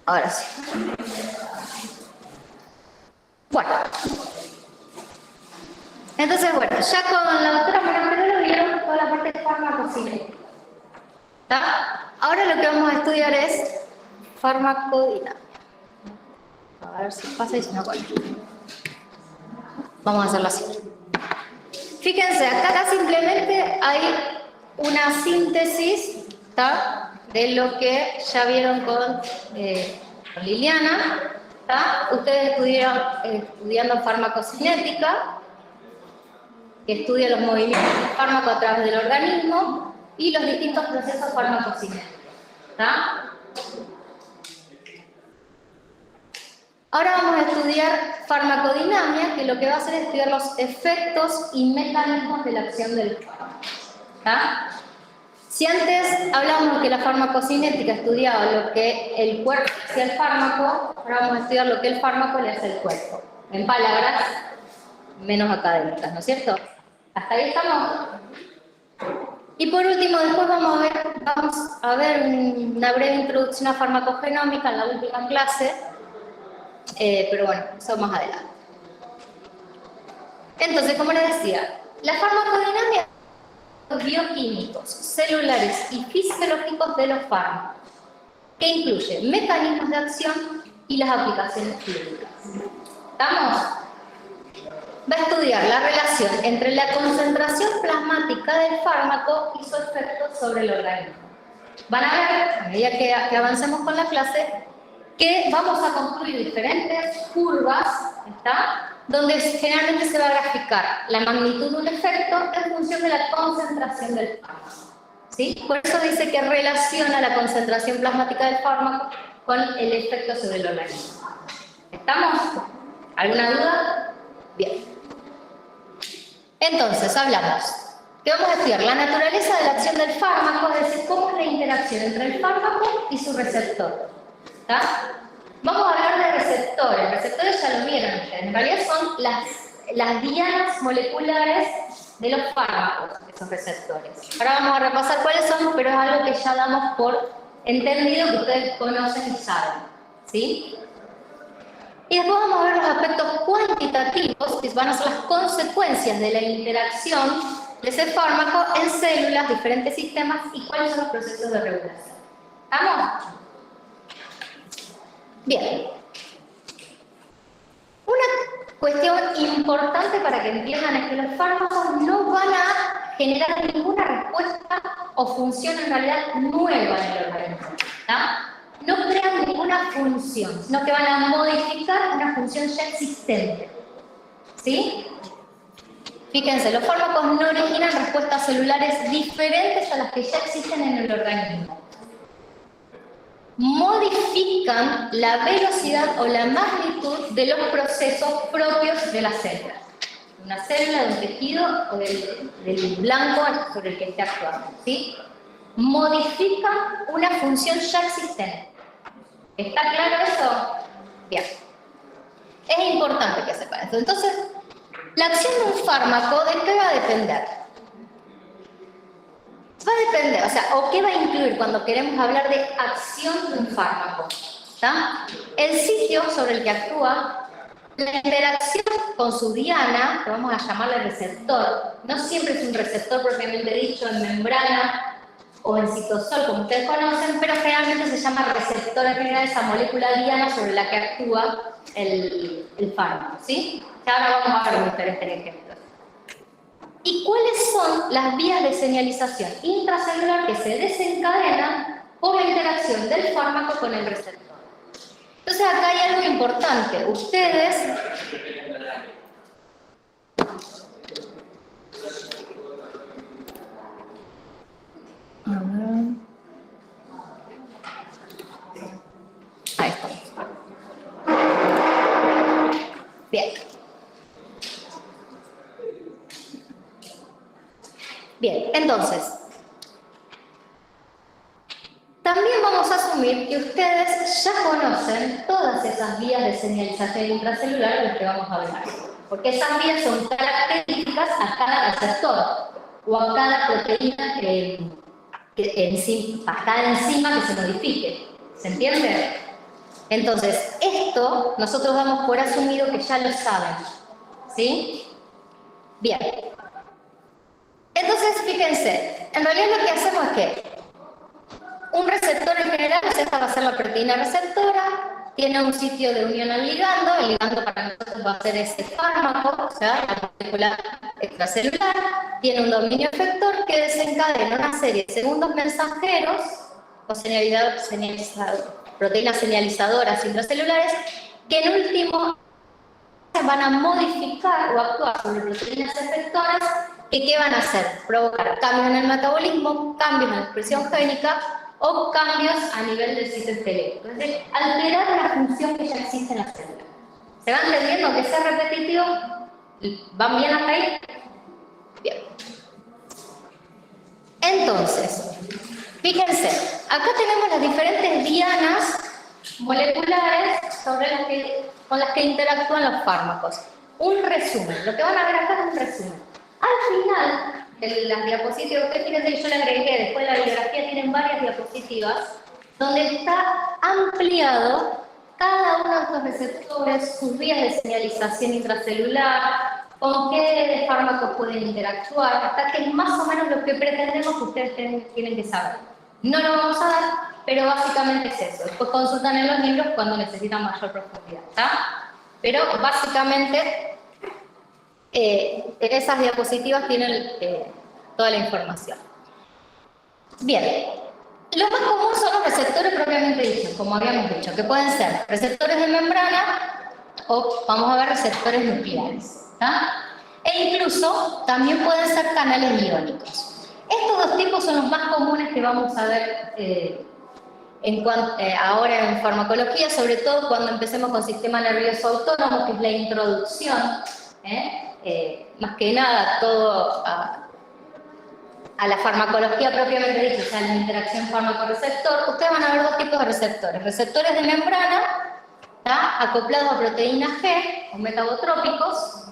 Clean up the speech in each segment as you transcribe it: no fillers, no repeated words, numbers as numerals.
Ahora sí. Bueno. Entonces, bueno, ya con la doctora María lo vieron toda la parte de farmacocinética. ¿Está? Ahora lo que vamos a estudiar es farmacodinámica. A ver si pasa y si no, bueno. Vamos a hacerlo así. Fíjense, acá simplemente hay una síntesis, ¿está?, de lo que ya vieron con Liliana. ¿Está? Ustedes estuvieron estudiando farmacocinética, que estudia los movimientos del fármaco a través del organismo y los distintos procesos farmacocinéticos. ¿Está? Ahora vamos a estudiar farmacodinamia, que lo que va a hacer es estudiar los efectos y mecanismos de la acción del fármaco. ¿Está? Si antes hablamos que la farmacocinética estudiaba lo que el cuerpo hacía al fármaco, ahora vamos a estudiar lo que el fármaco le hace al cuerpo. En palabras menos académicas, ¿no es cierto? ¿Hasta ahí estamos? Y por último, después vamos a ver una breve introducción a farmacogenómica en la última clase, pero bueno, eso más adelante. Entonces, como les decía, la farmacodinamia los bioquímicos, celulares y fisiológicos de los fármacos, que incluye mecanismos de acción y las aplicaciones clínicas. ¿Estamos? Va a estudiar la relación entre la concentración plasmática del fármaco y su efecto sobre el organismo. Van a ver, a medida que avancemos con la clase, que vamos a construir diferentes curvas, ¿está?, donde generalmente se va a graficar la magnitud de un efecto en función de la concentración del fármaco. ¿Sí? Por eso dice que relaciona la concentración plasmática del fármaco con el efecto sobre el organismo. ¿Estamos? ¿Alguna duda? Bien. Entonces, hablamos que vamos a estudiar la naturaleza de la acción del fármaco, es decir, cómo es la interacción entre el fármaco y su receptor. ¿Está? Vamos a hablar de receptores. Receptores ya lo vieron ustedes. En realidad son las dianas moleculares de los fármacos, esos receptores. Ahora vamos a repasar cuáles son, pero es algo que ya damos por entendido, que ustedes conocen y saben. ¿Sí? Y después vamos a ver los aspectos cuantitativos, que van a ser las consecuencias de la interacción de ese fármaco en células, diferentes sistemas, y cuáles son los procesos de regulación. ¿Estamos? Bien. Una cuestión importante para que entiendan es que los fármacos no van a generar ninguna respuesta o función en realidad nueva en el organismo. ¿Está? No crean ninguna función, sino que van a modificar una función ya existente. ¿Sí? Fíjense, los fármacos no originan respuestas celulares diferentes a las que ya existen en el organismo. Modifican la velocidad o la magnitud de los procesos propios de la célula. Una célula, de un tejido o del blanco sobre el que esté actuando. ¿Sí? Modifican una función ya existente. ¿Está claro eso? Bien. Es importante que sepan esto. Entonces, la acción de un fármaco, ¿de qué va a depender? Va a depender, o sea, o qué va a incluir cuando queremos hablar de acción de un fármaco. ¿Está? El sitio sobre el que actúa, la interacción con su diana, que vamos a llamarle receptor. No siempre es un receptor propiamente dicho en membrana o en citosol, como ustedes conocen, pero generalmente se llama receptor en general esa molécula diana sobre la que actúa el fármaco, ¿sí? Que ahora vamos a ver diferentes ejemplos. ¿Y cuáles son las vías de señalización intracelular que se desencadenan por la interacción del fármaco con el receptor? Entonces acá hay algo importante. Ustedes ahí está. Bien. Bien, entonces, también vamos a asumir que ustedes ya conocen todas esas vías de señalización intracelular de las que vamos a hablar, porque esas vías son características a cada receptor. o a cada proteína a cada enzima que se modifique. ¿Se entiende? Entonces, esto nosotros damos por asumido que ya lo saben. ¿Sí? Bien. Entonces, fíjense, en realidad lo que hacemos es que un receptor en general, esta va a ser la proteína receptora, tiene un sitio de unión al ligando, el ligando para nosotros va a ser ese fármaco, o sea, la molécula extracelular, tiene un dominio efector que desencadena una serie de segundos mensajeros o proteínas señalizadoras intracelulares que en último van a modificar o actuar sobre proteínas efectoras que ¿qué van a hacer? Provocar cambios en el metabolismo, cambios en la expresión génica o cambios a nivel del citoesqueleto. Es decir, alterar la función que ya existe en la célula. ¿Se va entendiendo que sea repetitivo? ¿Van bien hasta ahí? Bien. Entonces, fíjense, acá tenemos las diferentes dianas moleculares con las que interactúan los fármacos. Un resumen, lo que van a ver acá es un resumen. Al final de las diapositivas, ustedes fíjense que yo le agregué, después de la bibliografía tienen varias diapositivas, donde está ampliado cada uno de estos receptores, sus vías de señalización intracelular, con qué fármacos pueden interactuar, hasta que es más o menos lo que pretendemos que ustedes tienen que saber. No lo vamos a dar, pero básicamente es eso. Después consultan en los libros cuando necesitan mayor profundidad, ¿está? Pero básicamente en esas diapositivas tienen toda la información. Bien, lo más común son los receptores propiamente dichos, como habíamos dicho, que pueden ser receptores de membrana o, vamos a ver, receptores nucleares, ¿está? E incluso también pueden ser canales iónicos. Estos dos tipos son los más comunes que vamos a ver ahora en farmacología, sobre todo cuando empecemos con sistema nervioso autónomo, que es la introducción, más que nada todo a la farmacología propiamente dicha, o sea, la interacción fármaco-receptor. Ustedes van a ver dos tipos de receptores. Receptores de membrana, ¿tá? Acoplados a proteínas G, o metabotrópicos,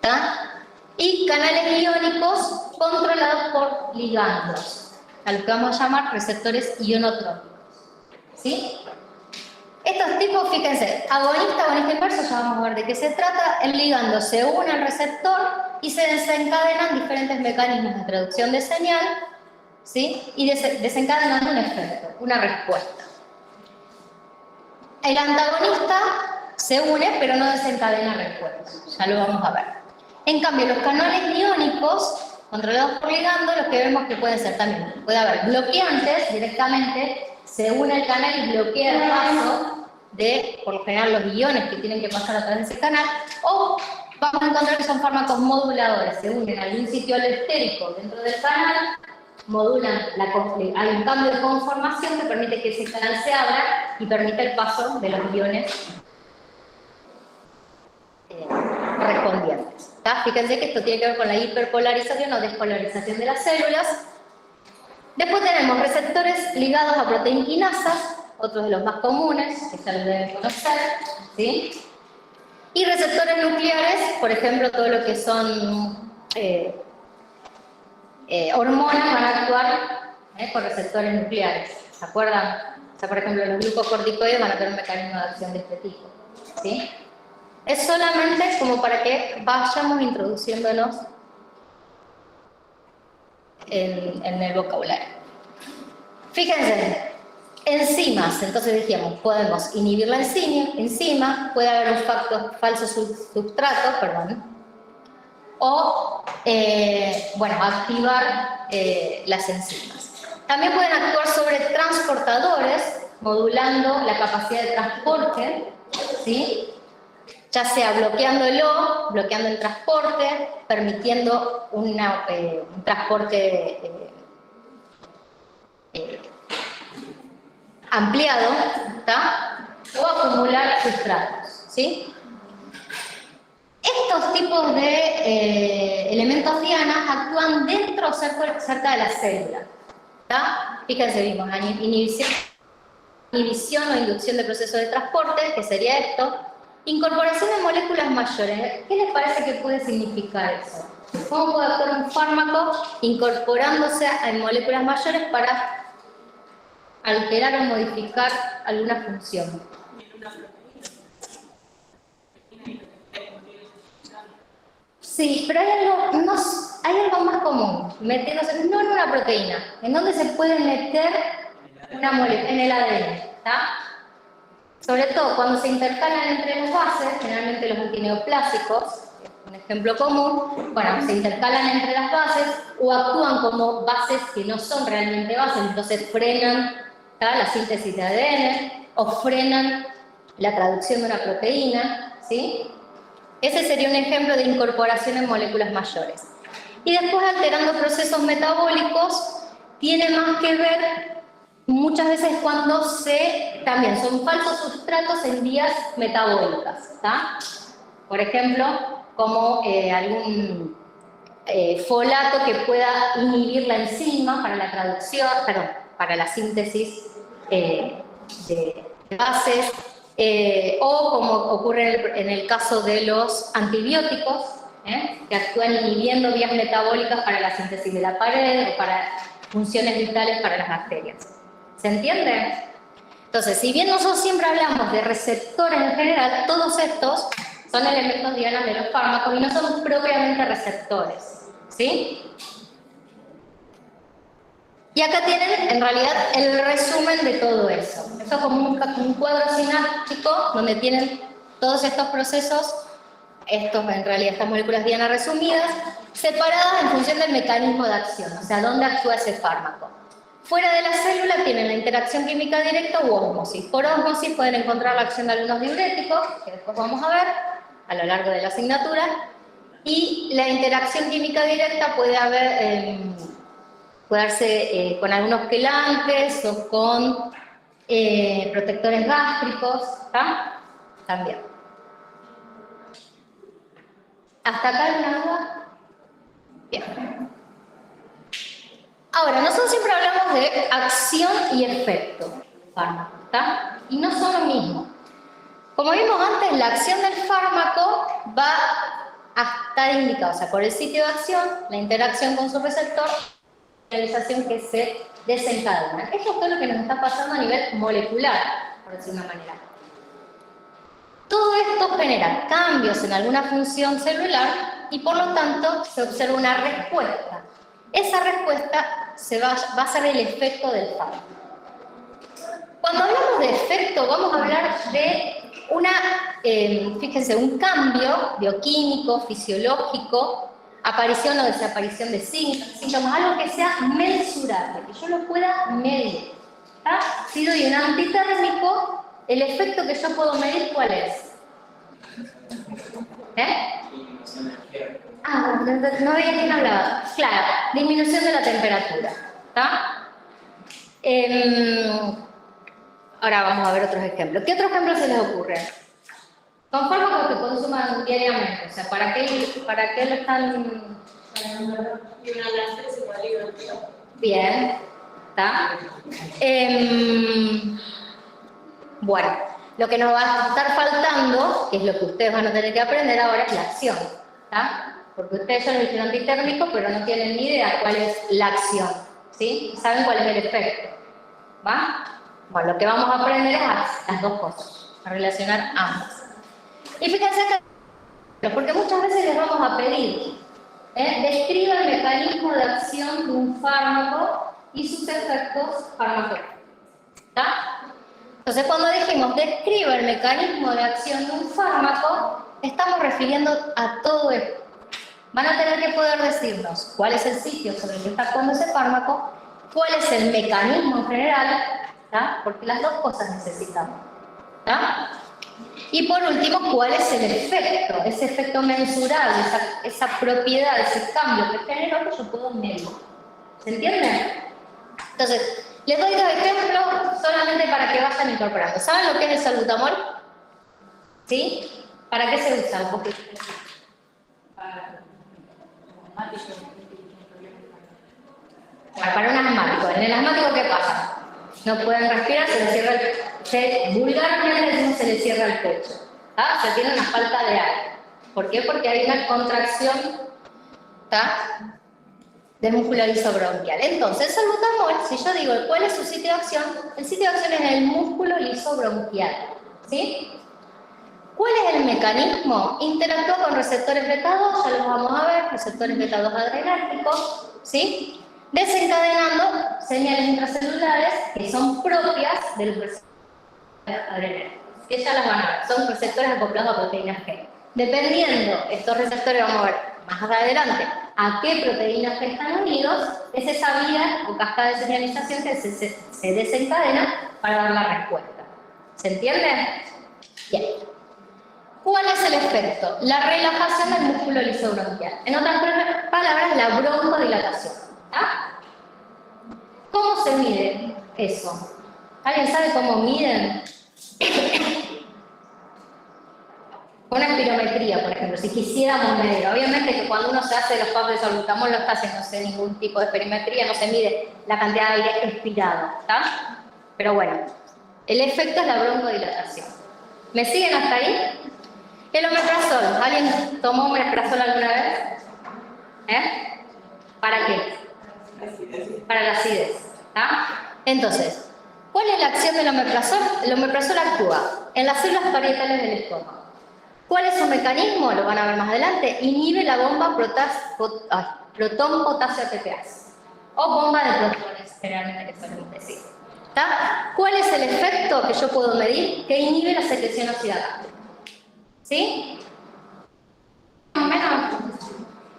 ¿tá? Y canales iónicos controlados por ligandos, a los que vamos a llamar receptores ionotrópicos. ¿Sí? Estos tipos, fíjense, agonista inverso, ya vamos a ver de qué se trata. El ligando se une al receptor y se desencadenan diferentes mecanismos de traducción de señal, ¿sí? Y desencadenando un efecto, una respuesta. El antagonista se une, pero no desencadena respuestas, ya lo vamos a ver. En cambio, los canales iónicos, controlados por ligando, los que vemos que pueden ser también, puede haber bloqueantes directamente, se une el canal y bloquea el paso de, por lo general, los iones que tienen que pasar a través de ese canal, o vamos a encontrar que son fármacos moduladores, se unen a algún sitio alostérico dentro del canal, modulan, hay un cambio de conformación que permite que ese canal se abra y permite el paso de los iones correspondientes. Fíjense que esto tiene que ver con la hiperpolarización o despolarización de las células. Después tenemos receptores ligados a proteinquinasas, otros de los más comunes, que ya los deben conocer, ¿sí? Y receptores nucleares, por ejemplo, todo lo que son hormonas van a actuar con receptores nucleares, ¿se acuerdan? O sea, por ejemplo, los glucocorticoides van a tener un mecanismo de acción de este tipo, ¿sí? Es solamente como para que vayamos introduciéndonos en el vocabulario. Fíjense, enzimas, entonces dijimos, podemos inhibir la enzima, puede haber un falso substrato, perdón, o, bueno, activar las enzimas. También pueden actuar sobre transportadores, modulando la capacidad de transporte, ¿sí? Ya sea bloqueando el transporte, permitiendo un transporte ampliado, ¿tá? O acumular sustratos, ¿sí? Estos tipos de elementos dianas actúan dentro o cerca de la célula, ¿tá? Fíjense, vimos la inhibición o inducción del proceso de transporte, que sería esto. Incorporación de moléculas mayores. ¿Qué les parece que puede significar eso? ¿Cómo puede actuar un fármaco incorporándose en moléculas mayores para alterar o modificar alguna función? Sí, pero hay algo más común, metiéndose, no en una proteína, en donde se puede meter una molécula, en el ADN, ¿está? Sobre todo cuando se intercalan entre las bases, generalmente los multineoplásicos, un ejemplo común, bueno, se intercalan entre las bases o actúan como bases que no son realmente bases, entonces frenan, ¿tá?, la síntesis de ADN o frenan la traducción de una proteína, ¿sí? Ese sería un ejemplo de incorporación en moléculas mayores. Y después, alterando procesos metabólicos, tiene más que ver muchas veces cuando también son falsos sustratos en vías metabólicas, ¿tá? Por ejemplo, como algún folato que pueda inhibir la enzima para la traducción, perdón, para la síntesis de bases, o como ocurre en el caso de los antibióticos, que actúan inhibiendo vías metabólicas para la síntesis de la pared o para funciones vitales para las bacterias. ¿Se entiende? Entonces, si bien nosotros siempre hablamos de receptores en general, todos estos son elementos dianas de los fármacos y no son propiamente receptores, ¿sí? Y acá tienen, en realidad, el resumen de todo eso. Esto es como un cuadro sináptico donde tienen todos estos procesos, en realidad estas moléculas diana resumidas, separadas en función del mecanismo de acción, o sea, dónde actúa ese fármaco. Fuera de la célula tienen la interacción química directa u ósmosis. Por ósmosis pueden encontrar la acción de algunos diuréticos, que después vamos a ver a lo largo de la asignatura, y la interacción química directa puede darse con algunos quelantes o con protectores gástricos, ¿tá? También. ¿Hasta acá alguna duda? Bien. Ahora, nosotros siempre hablamos de acción y efecto fármaco, ¿tá? Y no son lo mismo. Como vimos antes, la acción del fármaco va a estar indicada, o sea, por el sitio de acción, la interacción con su receptor, la realización que se desencadena. Esto es todo lo que nos está pasando a nivel molecular, por decirlo de una manera. Todo esto genera cambios en alguna función celular y por lo tanto se observa una respuesta. Esa respuesta va a ser el efecto del fármaco. Cuando hablamos de efecto, vamos a hablar de fíjense, un cambio bioquímico, fisiológico, aparición o desaparición de síntomas, algo que sea mensurable, que yo lo pueda medir. ¿Tá? Si doy un antitérmico, el efecto que yo puedo medir, ¿cuál es? No veía quién hablaba. Claro, disminución de la temperatura. ¿Tá? Ahora vamos a ver otros ejemplos. ¿Qué otros ejemplos se les ocurren? Son fármacos que consuman diariamente. O sea, ¿para qué lo están...? Bien. ¿Tá? Bueno, lo que nos va a estar faltando, que es lo que ustedes van a tener que aprender ahora, es la acción. ¿Tá? Porque ustedes ya lo hicieron antitérmico, pero no tienen ni idea cuál es la acción. ¿Sí? Saben cuál es el efecto. ¿Va? Bueno, lo que vamos a aprender es las dos cosas, a relacionar ambas. Y fíjense que, porque muchas veces les vamos a pedir, describa el mecanismo de acción de un fármaco y sus efectos farmacológicos. ¿Está? Entonces, cuando dijimos describa el mecanismo de acción de un fármaco, estamos refiriendo a todo esto. Van a tener que poder decirnos cuál es el sitio sobre el que está actuando ese fármaco, cuál es el mecanismo en general, ¿tá? Porque las dos cosas necesitamos. ¿Tá? Y por último, cuál es el efecto, ese efecto mensurable, esa propiedad, ese cambio que generó que yo puedo medir. ¿Se entiende? Entonces, les doy dos ejemplos solamente para que vayan incorporando. ¿Saben lo que es el salbutamol? ¿Sí? ¿Para qué se usa? Un poquito. Para un asmático. En el asmático, ¿qué pasa? No pueden respirar, se les cierra vulgarmente decimos se les cierra el pecho. ¿Ah? Se tiene una falta de aire. ¿Por qué? Porque hay una contracción ¿está? Del músculo lisobronquial. Entonces, el salbutamol, si yo digo cuál es su sitio de acción, el sitio de acción es el músculo lisobronquial, ¿sí? ¿Cuál es el mecanismo? Interactúa con receptores beta-2, ya los vamos a ver, receptores beta-2 adrenérgicos, ¿sí? Desencadenando señales intracelulares que son propias del receptor adrenérgico, que ya las van a ver, son receptores acoplados a proteínas G. Dependiendo, estos receptores, vamos a ver más adelante, a qué proteínas G están unidos, es esa vía o cascada de señalización que se desencadena para dar la respuesta. ¿Se entiende? Bien. ¿Cuál es el efecto? La relajación del músculo lisobronquial. En otras palabras, la broncodilatación. ¿Ah? ¿Cómo se mide eso? ¿Alguien sabe cómo miden? Una espirometría, por ejemplo, si quisiéramos medir. Obviamente que cuando uno se hace los pasos de salbutamol no está haciéndose ningún tipo de espirometría, no se mide la cantidad de aire expirado, ¿está? Pero bueno, el efecto es la broncodilatación. ¿Me siguen hasta ahí? El omeprazol. ¿Alguien tomó omeprazol alguna vez? ¿Para qué? Para la acidez. ¿Está? Entonces, ¿cuál es la acción del omeprazol? El omeprazol actúa en las células parietales del estómago. ¿Cuál es su mecanismo? Lo van a ver más adelante. Inhibe la bomba protón-potasio ATPase. O bomba de protones, generalmente que solemos decir. ¿Está? ¿Cuál es el efecto que yo puedo medir? Que inhibe la secreción oxidada. ¿Sí? Más o menos.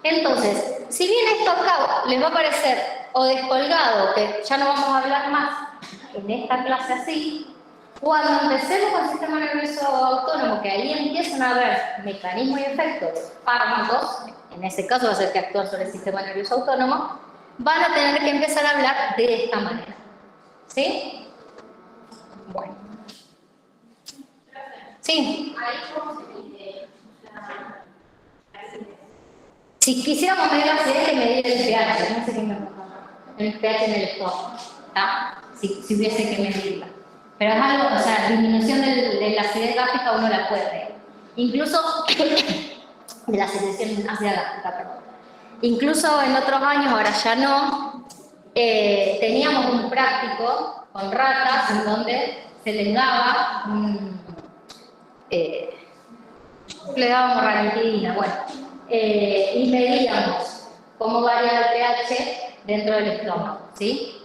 Entonces, si bien esto acá les va a parecer o descolgado, que ya no vamos a hablar más en esta clase así, cuando empecemos con el sistema nervioso autónomo, que ahí empiezan a haber mecanismos y efectos de fármacos, en ese caso va a ser que actúan sobre el sistema nervioso autónomo, van a tener que empezar a hablar de esta manera. ¿Sí? Bueno. ¿Sí? Si quisiéramos medir la acidez, hay que medir el pH, no sé qué me el pH en el estómago, ¿está? Si hubiese que medirla. Pero es algo, o sea, disminución de la acidez gástrica uno la puede ver. Incluso, de la secreción ácida gástrica, perdón. Incluso en otros años, ahora ya no, teníamos un práctico con ratas en donde se les daba le dábamos ranitidina, bueno, y medíamos cómo varía el pH dentro del estómago, ¿sí?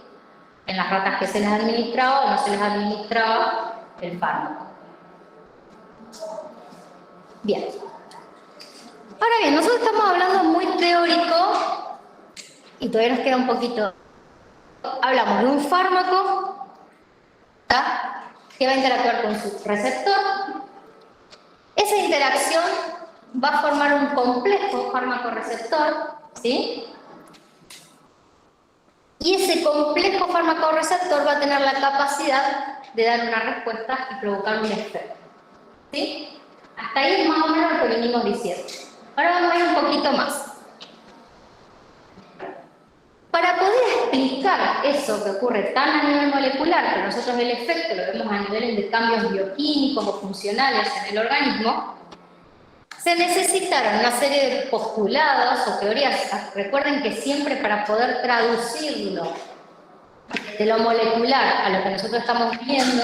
En las ratas que se les administraba o no se les administraba el fármaco. Bien. Ahora bien, nosotros estamos hablando muy teórico y todavía nos queda un poquito. Hablamos de un fármaco, ¿tá? Que va a interactuar con su receptor. Esa interacción va a formar un complejo fármaco-receptor, ¿sí? Y ese complejo fármaco-receptor va a tener la capacidad de dar una respuesta y provocar un efecto, ¿sí? Hasta ahí es más o menos lo que venimos diciendo. Ahora vamos a ir un poquito más. Para poder explicar eso que ocurre tan a nivel molecular, que nosotros el efecto lo vemos a nivel de cambios bioquímicos o funcionales en el organismo, se necesitaron una serie de postulados o teorías. Recuerden que siempre para poder traducirlo de lo molecular a lo que nosotros estamos viendo,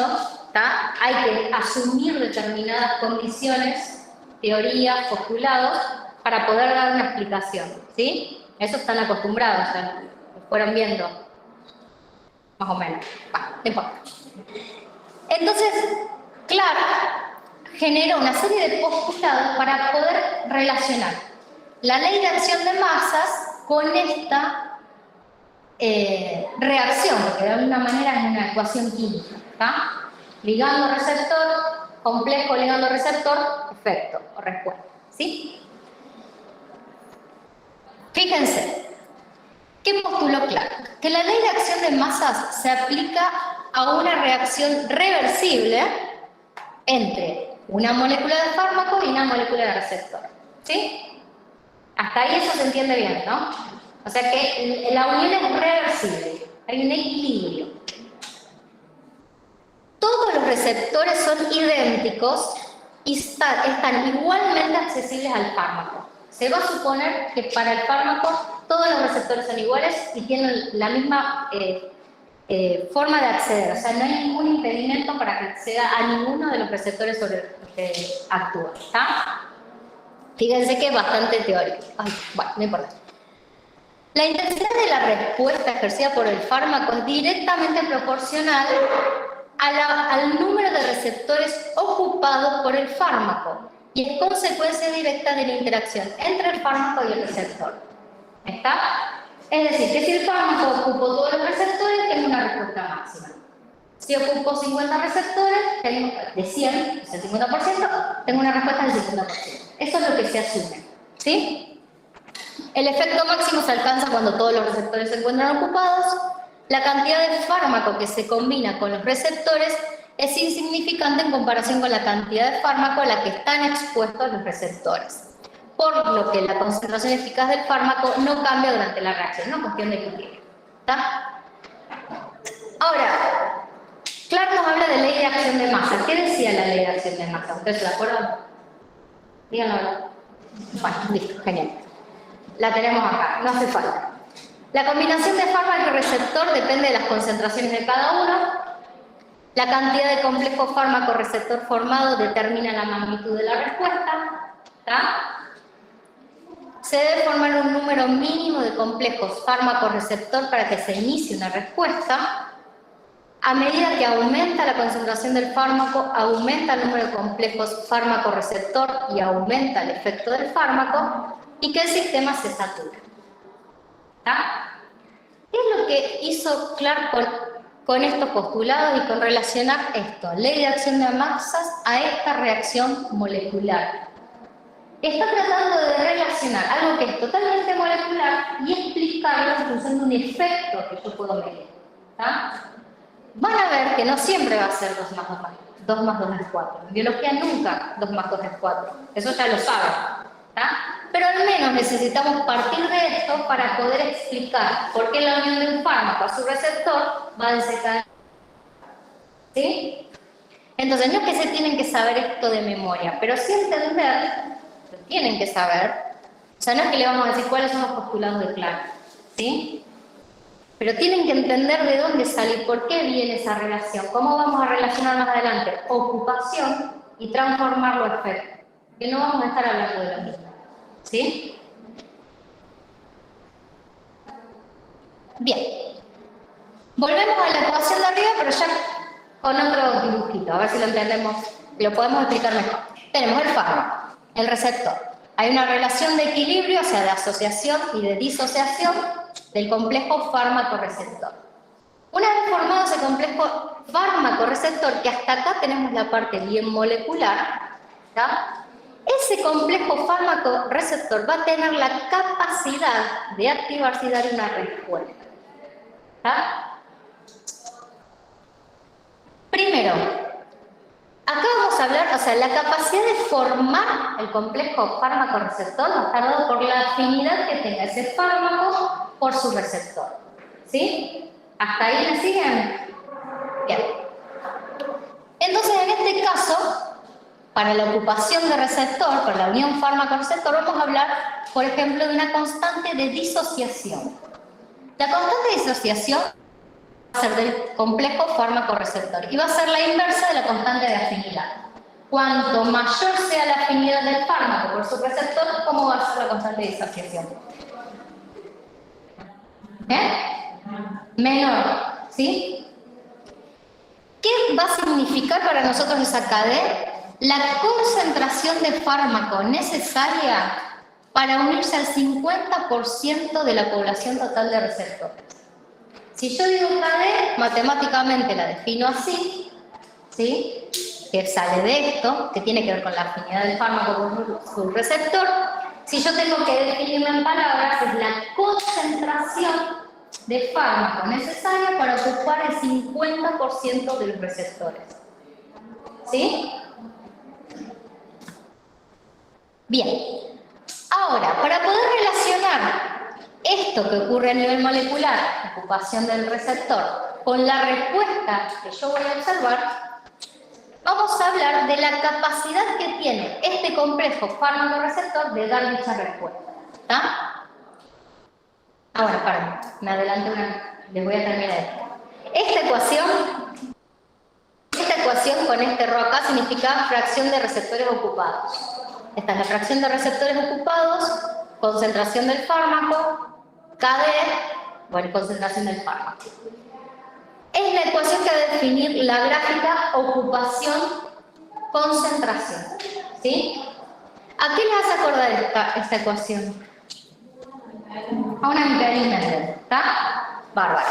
¿tá? Hay que asumir determinadas condiciones, teorías, postulados, para poder dar una explicación, ¿sí? Eso están acostumbrados, o sea, lo fueron viendo, más o menos. No importa. Entonces, Clark genera una serie de postulados para poder relacionar la ley de acción de masas con esta reacción, que de alguna manera es una ecuación química, ¿tá? Ligando receptor, complejo ligando receptor, efecto o respuesta, ¿sí? Fíjense, ¿qué postuló Clark? Que la ley de acción de masas se aplica a una reacción reversible entre una molécula de fármaco y una molécula de receptor, ¿sí? Hasta ahí eso se entiende bien, ¿no? O sea que la unión es reversible, hay un equilibrio. Todos los receptores son idénticos y están igualmente accesibles al fármaco, Se va a suponer que para el fármaco todos los receptores son iguales y tienen la misma forma de acceder. O sea, no hay ningún impedimento para que acceda a ninguno de los receptores sobre los que actúa. ¿Está? Fíjense que es bastante teórico. Ay, bueno, no importa. La intensidad de la respuesta ejercida por el fármaco es directamente proporcional al número de receptores ocupados por el fármaco y es consecuencia directa de la interacción entre el fármaco y el receptor. ¿Está? Es decir, que si el fármaco ocupó todos los receptores, tengo una respuesta máxima. Si ocupo 50 receptores, tengo, de 100, o sea, el 50%, tengo una respuesta del 50%. Eso es lo que se asume. ¿Sí? El efecto máximo se alcanza cuando todos los receptores se encuentran ocupados. La cantidad de fármaco que se combina con los receptores es insignificante en comparación con la cantidad de fármaco a la que están expuestos los receptores. Por lo que la concentración eficaz del fármaco no cambia durante la reacción, no es cuestión de equilibrio. ¿Está? Ahora, Clark nos habla de ley de acción de masa. ¿Qué decía la ley de acción de masa? ¿Ustedes se la acuerdan? Díganlo. Bueno, listo, genial. La tenemos acá, no hace falta. La combinación de fármaco y receptor depende de las concentraciones de cada uno. La cantidad de complejo fármaco-receptor formado determina la magnitud de la respuesta. ¿Está? Se debe formar un número mínimo de complejos fármaco-receptor para que se inicie una respuesta. A medida que aumenta la concentración del fármaco, aumenta el número de complejos fármaco-receptor y aumenta el efecto del fármaco y que el sistema se satura. ¿Está? ¿Qué es lo que hizo Clark con estos postulados y con relacionar esto, ley de acción de masas, a esta reacción molecular? Está tratando de relacionar algo que es totalmente molecular y explicarlo en función de un efecto que yo puedo medir. ¿Está? Van a ver que no siempre va a ser 2 más 2 es 4. En biología nunca 2 más 2 es 4. Eso ya lo saben. ¿Está? Pero al menos necesitamos partir de esto para poder explicar por qué la unión de un fármaco a su receptor va a desencadenar. ¿Sí? Entonces, no es que se tienen que saber esto de memoria, pero sí entender, lo tienen que saber. O sea, no es que le vamos a decir cuáles son los postulados de Clark. ¿Sí? Pero tienen que entender de dónde sale y por qué viene esa relación. ¿Cómo vamos a relacionar más adelante ocupación y transformarlo a efecto? Que no vamos a estar hablando de lo mismo. ¿Sí? Bien. Volvemos a la ecuación de arriba, pero ya con otro dibujito. A ver si lo entendemos, lo podemos explicar mejor. Tenemos el fármaco, el receptor. Hay una relación de equilibrio, o sea, de asociación y de disociación del complejo fármaco-receptor. Una vez formado ese complejo fármaco-receptor, que hasta acá tenemos la parte bien molecular, ¿está? Ese complejo fármaco-receptor va a tener la capacidad de activarse y dar una respuesta. ¿Está? Primero, acá vamos a hablar, o sea, la capacidad de formar el complejo fármaco-receptor va a estar dado por la afinidad que tenga ese fármaco por su receptor. ¿Sí? ¿Hasta ahí me siguen? Bien. Entonces, en este caso, para la ocupación de receptor, para la unión fármaco-receptor, vamos a hablar, por ejemplo, de una constante de disociación. La constante de disociación va a ser del complejo fármaco-receptor y va a ser la inversa de la constante de afinidad. Cuanto mayor sea la afinidad del fármaco por su receptor, ¿cómo va a ser la constante de disociación? Menor, ¿sí? ¿Qué va a significar para nosotros esa cadena? La concentración de fármaco necesaria para unirse al 50% de la población total de receptores. Si yo digo KD, matemáticamente la defino así, ¿sí? Que sale de esto, que tiene que ver con la afinidad del fármaco con su receptor. Si yo tengo que definirla en palabras, es la concentración de fármaco necesaria para ocupar el 50% de los receptores. ¿Sí? Bien. Ahora, para poder relacionar esto que ocurre a nivel molecular, ocupación del receptor, con la respuesta que yo voy a observar, vamos a hablar de la capacidad que tiene este complejo fármaco-receptor de dar dicha respuesta. ¿Está? Ahora, paren, me adelanto les voy a terminar esto. Esta ecuación con este ρ acá significa fracción de receptores ocupados. Esta es la fracción de receptores ocupados, concentración del fármaco, KD, bueno, concentración del fármaco. Es la ecuación que va a definir la gráfica ocupación-concentración. ¿Sí? ¿A qué le hace acordar esta ecuación? A una Michaelis Mendel. ¿Está? Bárbaro.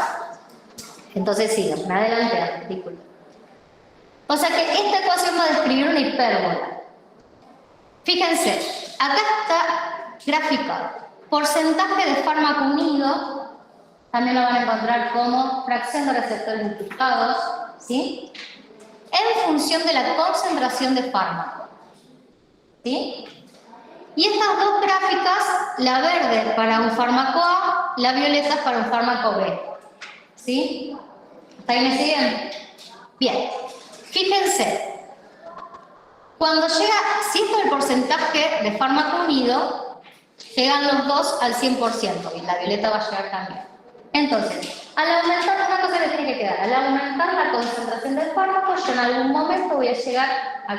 Entonces sigo, me adelanté, disculpe. O sea que esta ecuación va a describir una hipérbola. Fíjense, acá está graficado. Porcentaje de fármaco unido, también lo van a encontrar como fracción de receptores duplicados, ¿sí? En función de la concentración de fármaco, ¿sí? Y estas dos gráficas, la verde para un fármaco A, la violeta para un fármaco B, ¿sí? ¿Hasta ahí me siguen? Bien, fíjense. Cuando llega, si esto es el porcentaje de fármaco unido, llegan los dos al 100% y la violeta va a llegar también. Entonces, al aumentar, una cosa que tiene que quedar, al aumentar la concentración del fármaco, yo en algún momento voy a llegar a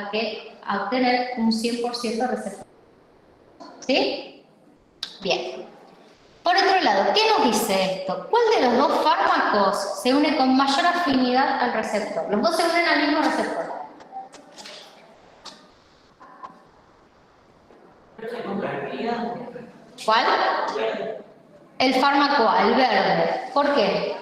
obtener un 100% de receptor. ¿Sí? Bien. Por otro lado, ¿qué nos dice esto? ¿Cuál de los dos fármacos se une con mayor afinidad al receptor? Los dos se unen al mismo receptor. ¿Cuál? El fármaco A, el verde. ¿Por qué?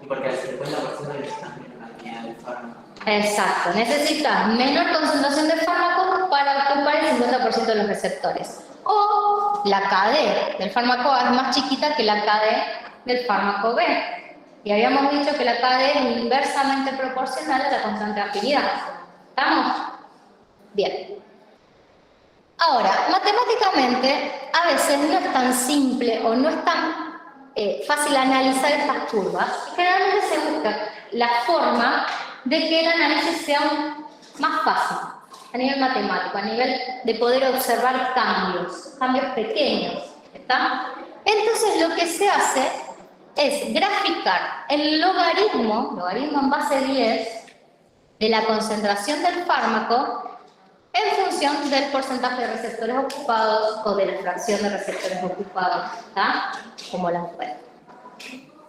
Y porque al 50% le están en la unidad del fármaco. Exacto. Necesitas menor concentración de fármaco para ocupar el 50% de los receptores. O la KD del fármaco A es más chiquita que la KD del fármaco B. Y habíamos dicho que la KD es inversamente proporcional a la constante de afinidad. ¿Estamos? Bien. Ahora, matemáticamente, a veces no es tan simple o no es tan fácil analizar estas curvas. Generalmente se busca la forma de que el análisis sea más fácil, a nivel matemático, a nivel de poder observar cambios pequeños. ¿Está? Entonces, lo que se hace es graficar el logaritmo en base 10, de la concentración del fármaco en función del porcentaje de receptores ocupados o de la fracción de receptores ocupados, ¿está? Como las pueden.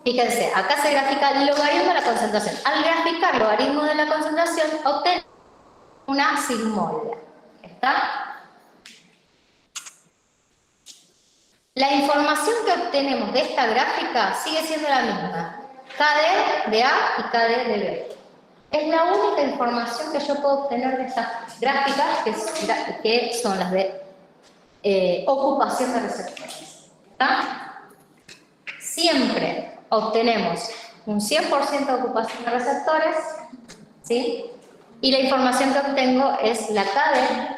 Fíjense, acá se grafica el logaritmo de la concentración. Al graficar el logaritmo de la concentración, obtenemos una sigmoide, ¿está? La información que obtenemos de esta gráfica sigue siendo la misma. KD de A y KD de B. Es la única información que yo puedo obtener de estas gráficas, que son las de ocupación de receptores. ¿Está? Siempre obtenemos un 100% de ocupación de receptores, ¿sí? Y la información que obtengo es la KD,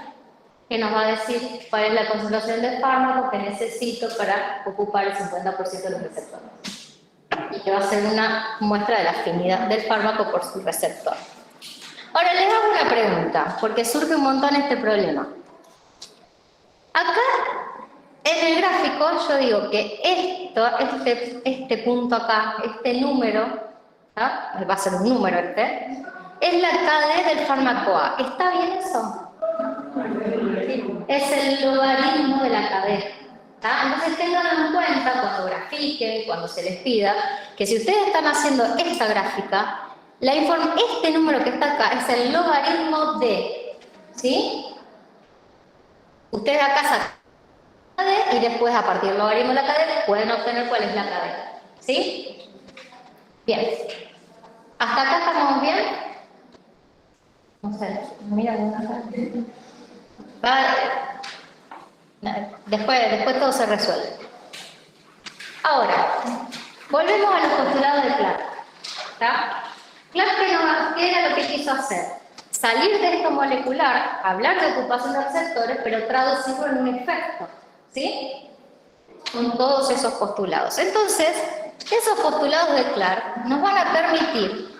que nos va a decir cuál es la concentración de fármaco que necesito para ocupar el 50% de los receptores. Y que va a ser una muestra de la afinidad del fármaco por su receptor. Ahora les hago una pregunta, porque surge un montón este problema. Acá, en el gráfico, yo digo que este punto acá, este número, ¿tá? Va a ser un número es la KD del fármaco A. ¿Está bien eso? Es el logaritmo de la KD. Entonces tengan en cuenta cuando grafiquen, cuando se les pida, que si ustedes están haciendo esta gráfica, este número que está acá es el logaritmo de, ¿sí? Ustedes acá sacan la KD y después a partir del logaritmo de la KD pueden obtener cuál es la KD, ¿sí? Bien. ¿Hasta acá estamos bien? No sé, mira acá. Después todo se resuelve. Ahora, volvemos a los postulados de Clark. ¿Está? Clark, ¿qué era lo que quiso hacer? Salir de esto molecular, hablar de ocupación de receptores, pero traducirlo en un efecto, ¿sí? Con todos esos postulados. Entonces, esos postulados de Clark nos van a permitir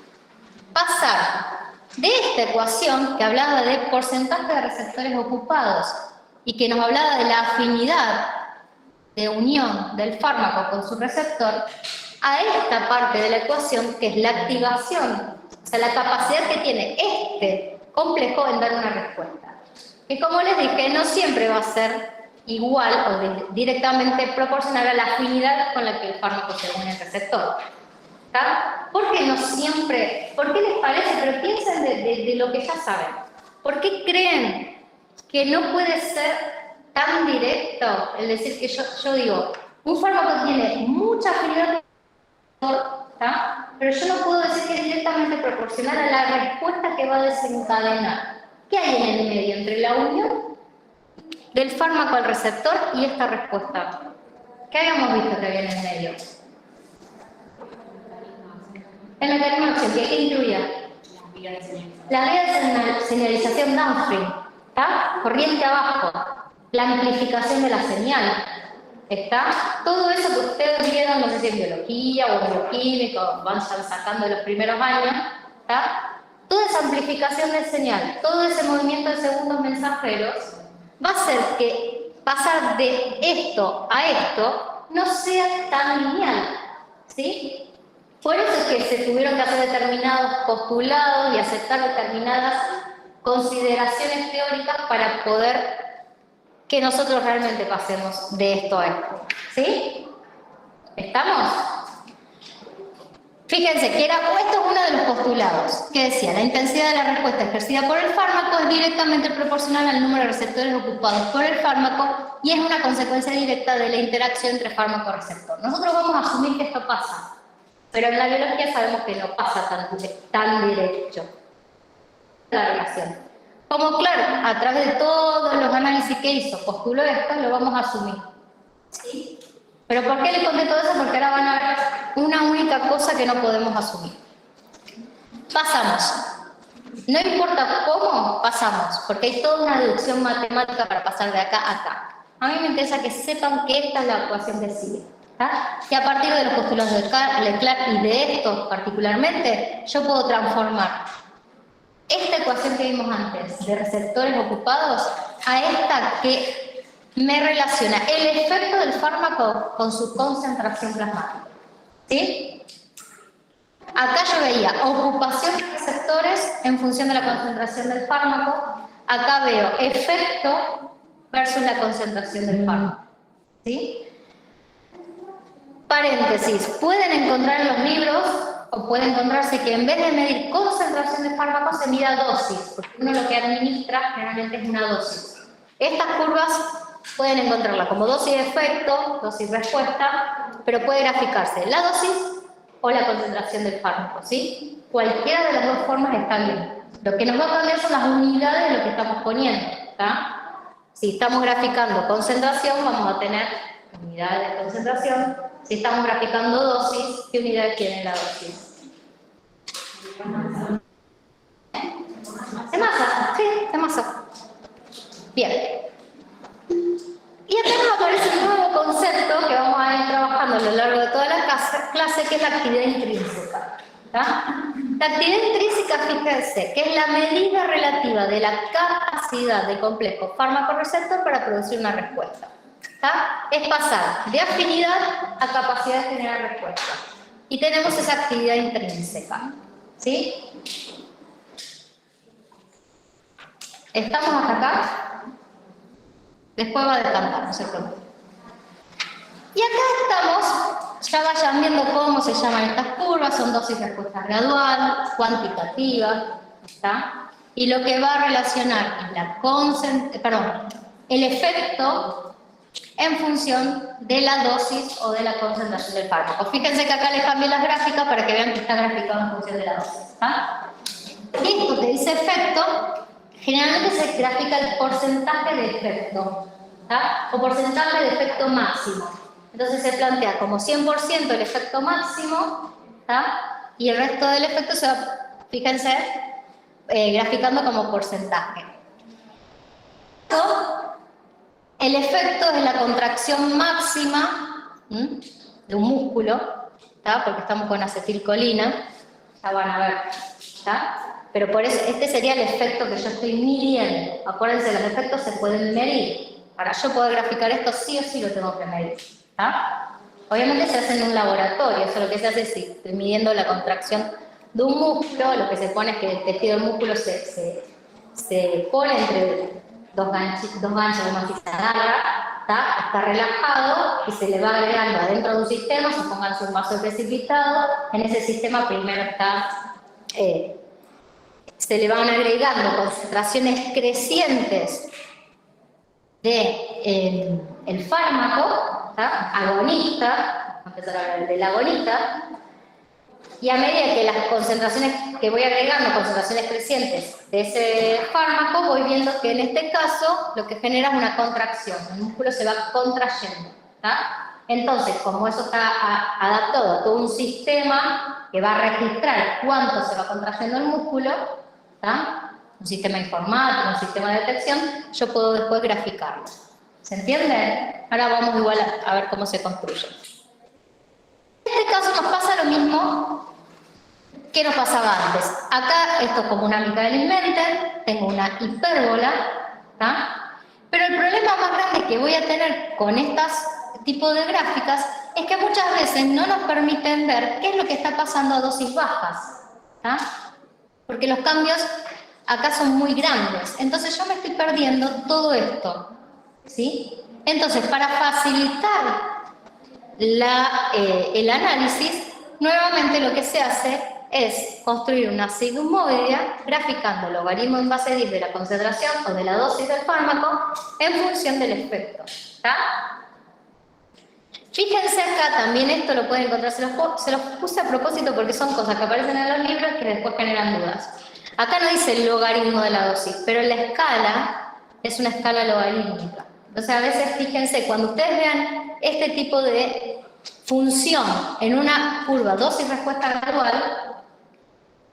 pasar de esta ecuación que hablaba de porcentaje de receptores ocupados y que nos hablaba de la afinidad de unión del fármaco con su receptor, a esta parte de la ecuación que es la activación, o sea, la capacidad que tiene este complejo en dar una respuesta. Que como les dije, no siempre va a ser igual o directamente proporcional a la afinidad con la que el fármaco se une al receptor. ¿Está? ¿Por qué no siempre? ¿Por qué les parece? Pero piensen de lo que ya saben. ¿Por qué creen que no puede ser tan directo? Es decir, que yo digo, un fármaco tiene mucha afinidad, ¿está? Pero yo no puedo decir que es directamente proporcional a la respuesta que va a desencadenar. ¿Qué hay en el medio entre la unión del fármaco al receptor y esta respuesta? ¿Qué habíamos visto que había en el medio? El mecanismo de acción, ¿qué incluía? La vía de señalización downstream, ¿está? Corriente abajo, la amplificación de la señal, ¿está? Todo eso que ustedes vieron, no sé si en biología o en bioquímica, van sacando en los primeros años, ¿está? Toda esa amplificación de señal, todo ese movimiento de segundos mensajeros, va a hacer que pasar de esto a esto no sea tan lineal, ¿sí? Por eso es que se tuvieron que hacer determinados postulados y aceptar determinadas consideraciones teóricas para poder que nosotros realmente pasemos de esto a esto. ¿Sí? ¿Estamos? Fíjense que esto es uno de los postulados que decía, la intensidad de la respuesta ejercida por el fármaco es directamente proporcional al número de receptores ocupados por el fármaco y es una consecuencia directa de la interacción entre fármaco y receptor. Nosotros vamos a asumir que esto pasa. Pero en la biología sabemos que no pasa tan derecho la relación. Como claro, a través de todos los análisis que hizo, postuló esto, lo vamos a asumir. ¿Sí? Pero ¿por qué les conté todo eso? Porque ahora van a ver una única cosa que no podemos asumir. Pasamos. No importa cómo, pasamos, porque hay toda una deducción matemática para pasar de acá a acá. A mí me interesa que sepan que esta es la ecuación de Siegel. Que a partir de los postulados de Leclerc y de estos particularmente, yo puedo transformar esta ecuación que vimos antes de receptores ocupados a esta que me relaciona el efecto del fármaco con su concentración plasmática. ¿Sí? Acá yo veía ocupación de receptores en función de la concentración del fármaco. Acá veo efecto versus la concentración del fármaco. ¿Sí? Paréntesis, pueden encontrar en los libros o puede encontrarse que en vez de medir concentración de fármacos se mida dosis, porque uno lo que administra generalmente es una dosis. Estas curvas pueden encontrarlas como dosis de efecto, dosis respuesta, pero puede graficarse la dosis o la concentración del fármaco, ¿sí? Cualquiera de las dos formas está bien. Lo que nos va a cambiar son las unidades de lo que estamos poniendo, ¿está? Si estamos graficando concentración, vamos a tener unidades de concentración. Si estamos graficando dosis, ¿qué unidad tiene la dosis? ¿De masa? Sí, de masa. Bien. Y acá nos aparece un nuevo concepto que vamos a ir trabajando a lo largo de toda la clase, que es la actividad intrínseca. ¿Tá? La actividad intrínseca, fíjense, que es la medida relativa de la capacidad del complejo fármaco-receptor para producir una respuesta. ¿Tá? Es pasar de afinidad a capacidad de generar respuesta. Y tenemos esa actividad intrínseca. ¿Sí? ¿Estamos hasta acá? Después va a descantar, no se preocupen. Y acá estamos, ya vayan viendo cómo se llaman estas curvas, son dosis de respuesta gradual, cuantitativa, ¿está? Y lo que va a relacionar es el efecto en función de la dosis o de la concentración del fármaco. Fíjense que acá les cambié las gráficas para que vean que está graficado en función de la dosis. ¿Está? Esto que dice efecto, generalmente se grafica el porcentaje de efecto, ¿está? O porcentaje de efecto máximo. Entonces se plantea como 100% el efecto máximo, ¿está? Y el resto del efecto se va, fíjense, graficando como porcentaje. El efecto es la contracción máxima de un músculo, ¿tá? Porque estamos con acetilcolina, ya van a ver ¿está? Pero por eso, este sería el efecto que yo estoy midiendo. Acuérdense, los efectos se pueden medir. Para yo poder graficar esto, sí o sí lo tengo que medir, ¿está? Obviamente se hace en un laboratorio, eso lo que se hace es si estoy midiendo la contracción de un músculo, lo que se pone es que el tejido del músculo se pone entre dos ganchos, como así se agarra, está relajado y se le va agregando adentro de un sistema, supongamos un vaso precipitado, en ese sistema primero está, se le van agregando concentraciones crecientes de el fármaco, ¿tá? Agonista, vamos a empezar a hablar del agonista, y a medida que las concentraciones que voy agregando, concentraciones crecientes de ese fármaco, voy viendo que en este caso lo que genera es una contracción, el músculo se va contrayendo, ¿tá? Entonces, como eso está adaptado a todo un sistema que va a registrar cuánto se va contrayendo el músculo, ¿tá? Un sistema informático, un sistema de detección, yo puedo después graficarlo. ¿Se entiende? Ahora vamos igual a ver cómo se construye. En este caso nos pasa lo mismo que nos pasaba antes. Acá esto es como una mica del Inventor, tengo una hipérbola, ¿tá? Pero el problema más grande que voy a tener con estos tipos de gráficas es que muchas veces no nos permiten ver qué es lo que está pasando a dosis bajas, ¿tá? Porque los cambios acá son muy grandes, entonces yo me estoy perdiendo todo esto, ¿sí? Entonces, para facilitar el análisis, nuevamente lo que se hace es construir una sigmoidea graficando el logaritmo en base 10 de la concentración o de la dosis del fármaco en función del efecto, ¿está? Fíjense acá, también esto lo pueden encontrar, se los puse a propósito porque son cosas que aparecen en los libros que después generan dudas. Acá no dice el logaritmo de la dosis, pero la escala es una escala logarítmica. Entonces a veces fíjense, cuando ustedes vean este tipo de función en una curva dosis-respuesta gradual,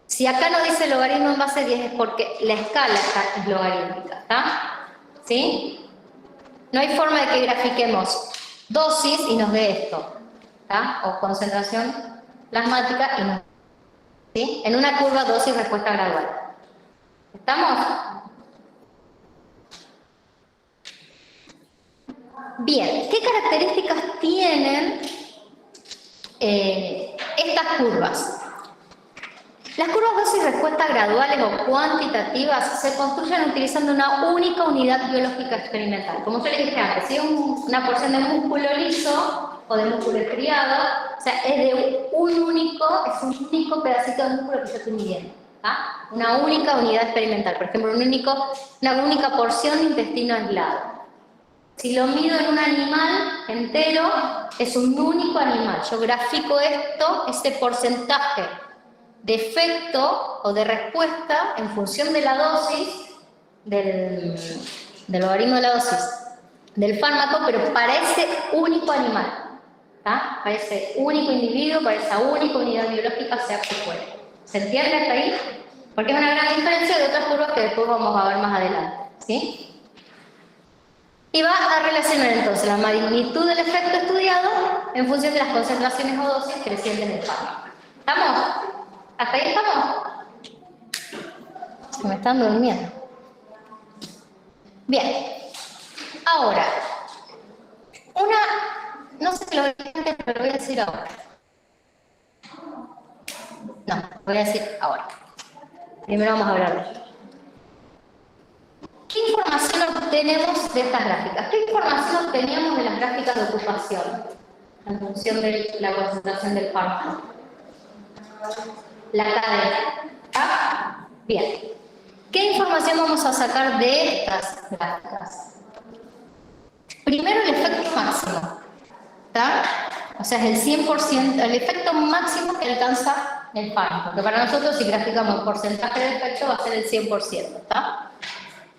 si acá no dice logaritmo en base 10 es porque la escala es logarítmica, ¿está? ¿Sí? No hay forma de que grafiquemos dosis y nos dé esto, ¿tá? O concentración plasmática y nos dé, ¿sí? En una curva dosis-respuesta gradual. ¿Estamos? Bien, ¿qué características tienen estas curvas? Las curvas dosis-respuesta graduales o cuantitativas se construyen utilizando una única unidad biológica experimental. Como yo les dije antes, si es una porción de músculo liso o de músculo estriado, o sea, es un único pedacito de músculo que yo estoy midiendo. ¿Ah? Una única unidad experimental, por ejemplo, una única porción de intestino aislado. Si lo mido en un animal entero, es un único animal. Yo grafico esto, este porcentaje de efecto o de respuesta en función de la dosis, del logaritmo de la dosis del fármaco, pero para ese único animal, ¿tá? Para ese único individuo, para esa única unidad biológica, sea que fuere. ¿Se entiende hasta ahí? Porque es una gran diferencia de otras curvas que después vamos a ver más adelante, ¿sí? Y va a relacionar entonces la magnitud del efecto estudiado en función de las concentraciones o dosis crecientes del fármaco. ¿Estamos? ¿Hasta ahí estamos? Se me están durmiendo. Bien. Ahora, no sé si lo voy a decir antes, pero lo voy a decir ahora. No, lo voy a decir ahora. Primero vamos a hablar de esto. ¿Qué información obtenemos de estas gráficas? ¿Qué información obteníamos de las gráficas de ocupación en función de la concentración del fármaco? La cadena. ¿Ah? Bien. ¿Qué información vamos a sacar de estas gráficas? Primero el efecto máximo. ¿Tá? O sea, es el 100%, el efecto máximo que alcanza el fármaco. Que para nosotros, si graficamos el porcentaje de efecto, va a ser el 100%. ¿Tá?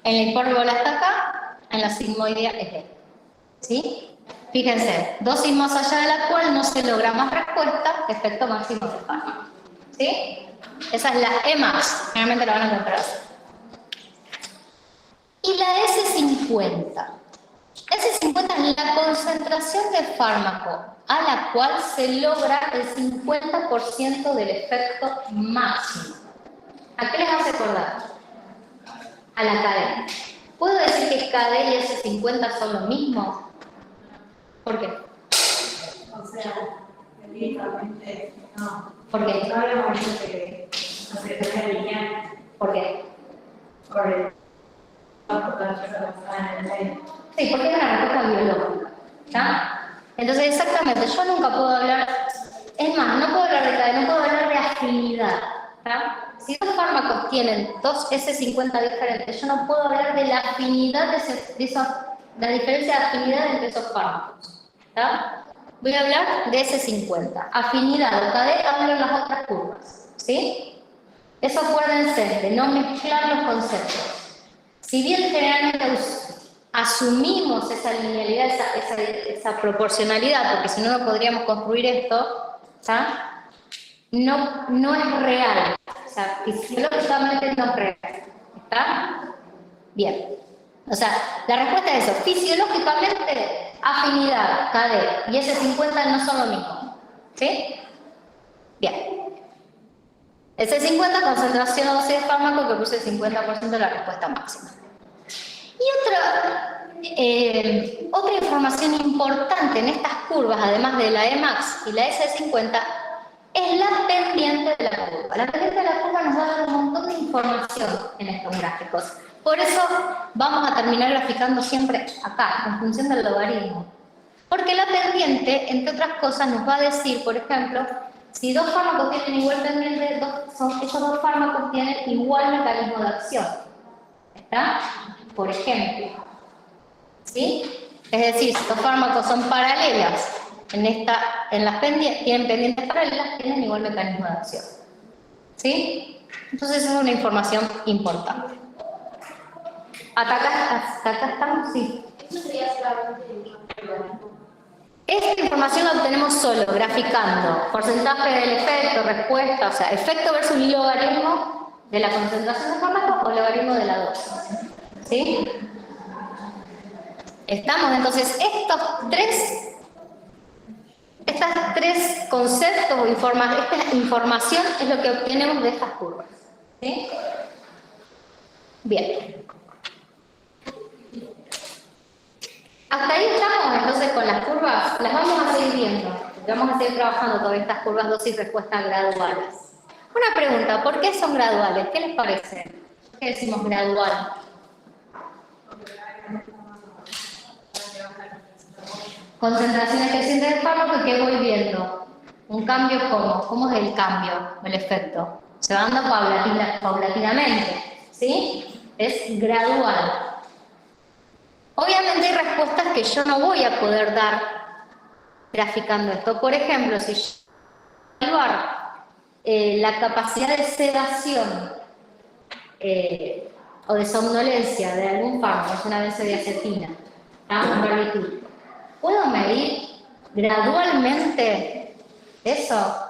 En la hipérbola está acá, en la sigmoidea es esta. ¿Sí? Fíjense, dosis más allá de la cual no se logra más respuesta, efecto máximo del fármaco. ¿Sí? Esa es la Emax, generalmente la van a encontrar así. Y la S50. S50 es la concentración de fármaco a la cual se logra el 50% del efecto máximo. ¿A qué les hace acordar? A la cadena. ¿Puedo decir que KD y S50 son lo mismo? ¿Por qué? O sea, técnicamente no. ¿Por qué? No hablamos de que no se puede alinear ¿Por qué? por el basada en el medio. Sí, porque es una respuesta biológica. ¿Está? Entonces, exactamente, yo nunca puedo hablar, es más, no puedo hablar de cadena, no puedo hablar de afinidad. ¿Está? Si dos fármacos tienen dos S50 diferentes, yo no puedo hablar de la afinidad la diferencia de afinidad entre esos fármacos. ¿Está? Voy a hablar de S50. Afinidad o KD, hablo en las otras curvas. ¿Sí? Eso acuérdense de no mezclar los conceptos. Si bien generalmente asumimos esa linealidad, esa proporcionalidad, porque si no, no podríamos construir esto, ¿está? No es real. O sea, fisiológicamente no es real. ¿Está? Bien. O sea, la respuesta es eso. Fisiológicamente, afinidad, KD y S50 no son lo mismo. ¿Sí? Bien. S50, concentración o dosis de fármaco que produce el 50% de la respuesta máxima. Y otra información importante en estas curvas, además de la Emax y la S50, es la pendiente de la curva. La pendiente de la curva nos va a dar un montón de información en estos gráficos. Por eso vamos a terminar graficando siempre acá, en función del logaritmo. Porque la pendiente, entre otras cosas, nos va a decir, por ejemplo, si dos fármacos tienen igual pendiente, esos dos fármacos tienen igual mecanismo de acción. ¿Está? Por ejemplo. ¿Sí? Es decir, si dos fármacos son paralelas, tienen pendientes paralelas, tienen igual mecanismo de acción. ¿Sí? Entonces es una información importante. ¿Hasta acá estamos? Sí. Eso sería solamente Esta información la obtenemos solo, graficando porcentaje del efecto, respuesta, o sea, efecto versus logaritmo de la concentración de fármaco o logaritmo de la dosis. ¿Sí? Estamos, entonces, estas tres conceptos o esta información es lo que obtenemos de estas curvas. ¿Sí? Bien. Hasta ahí estamos, entonces, con las curvas, las vamos a seguir viendo. Vamos a seguir trabajando con estas curvas dosis-respuesta graduales. Una pregunta, ¿por qué son graduales? ¿Qué les parece? ¿Por qué decimos gradual? Concentraciones crecientes del fármaco y ¿qué voy viendo? ¿Un cambio cómo? ¿Cómo es el cambio, el efecto? Se va dando paulatinamente, ¿sí? Es gradual. Obviamente hay respuestas que yo no voy a poder dar graficando esto. Por ejemplo, si yo evaluar la capacidad de sedación o de somnolencia de algún fármaco, es una benzodiazepina, un barbitúrico, ¿puedo medir gradualmente eso?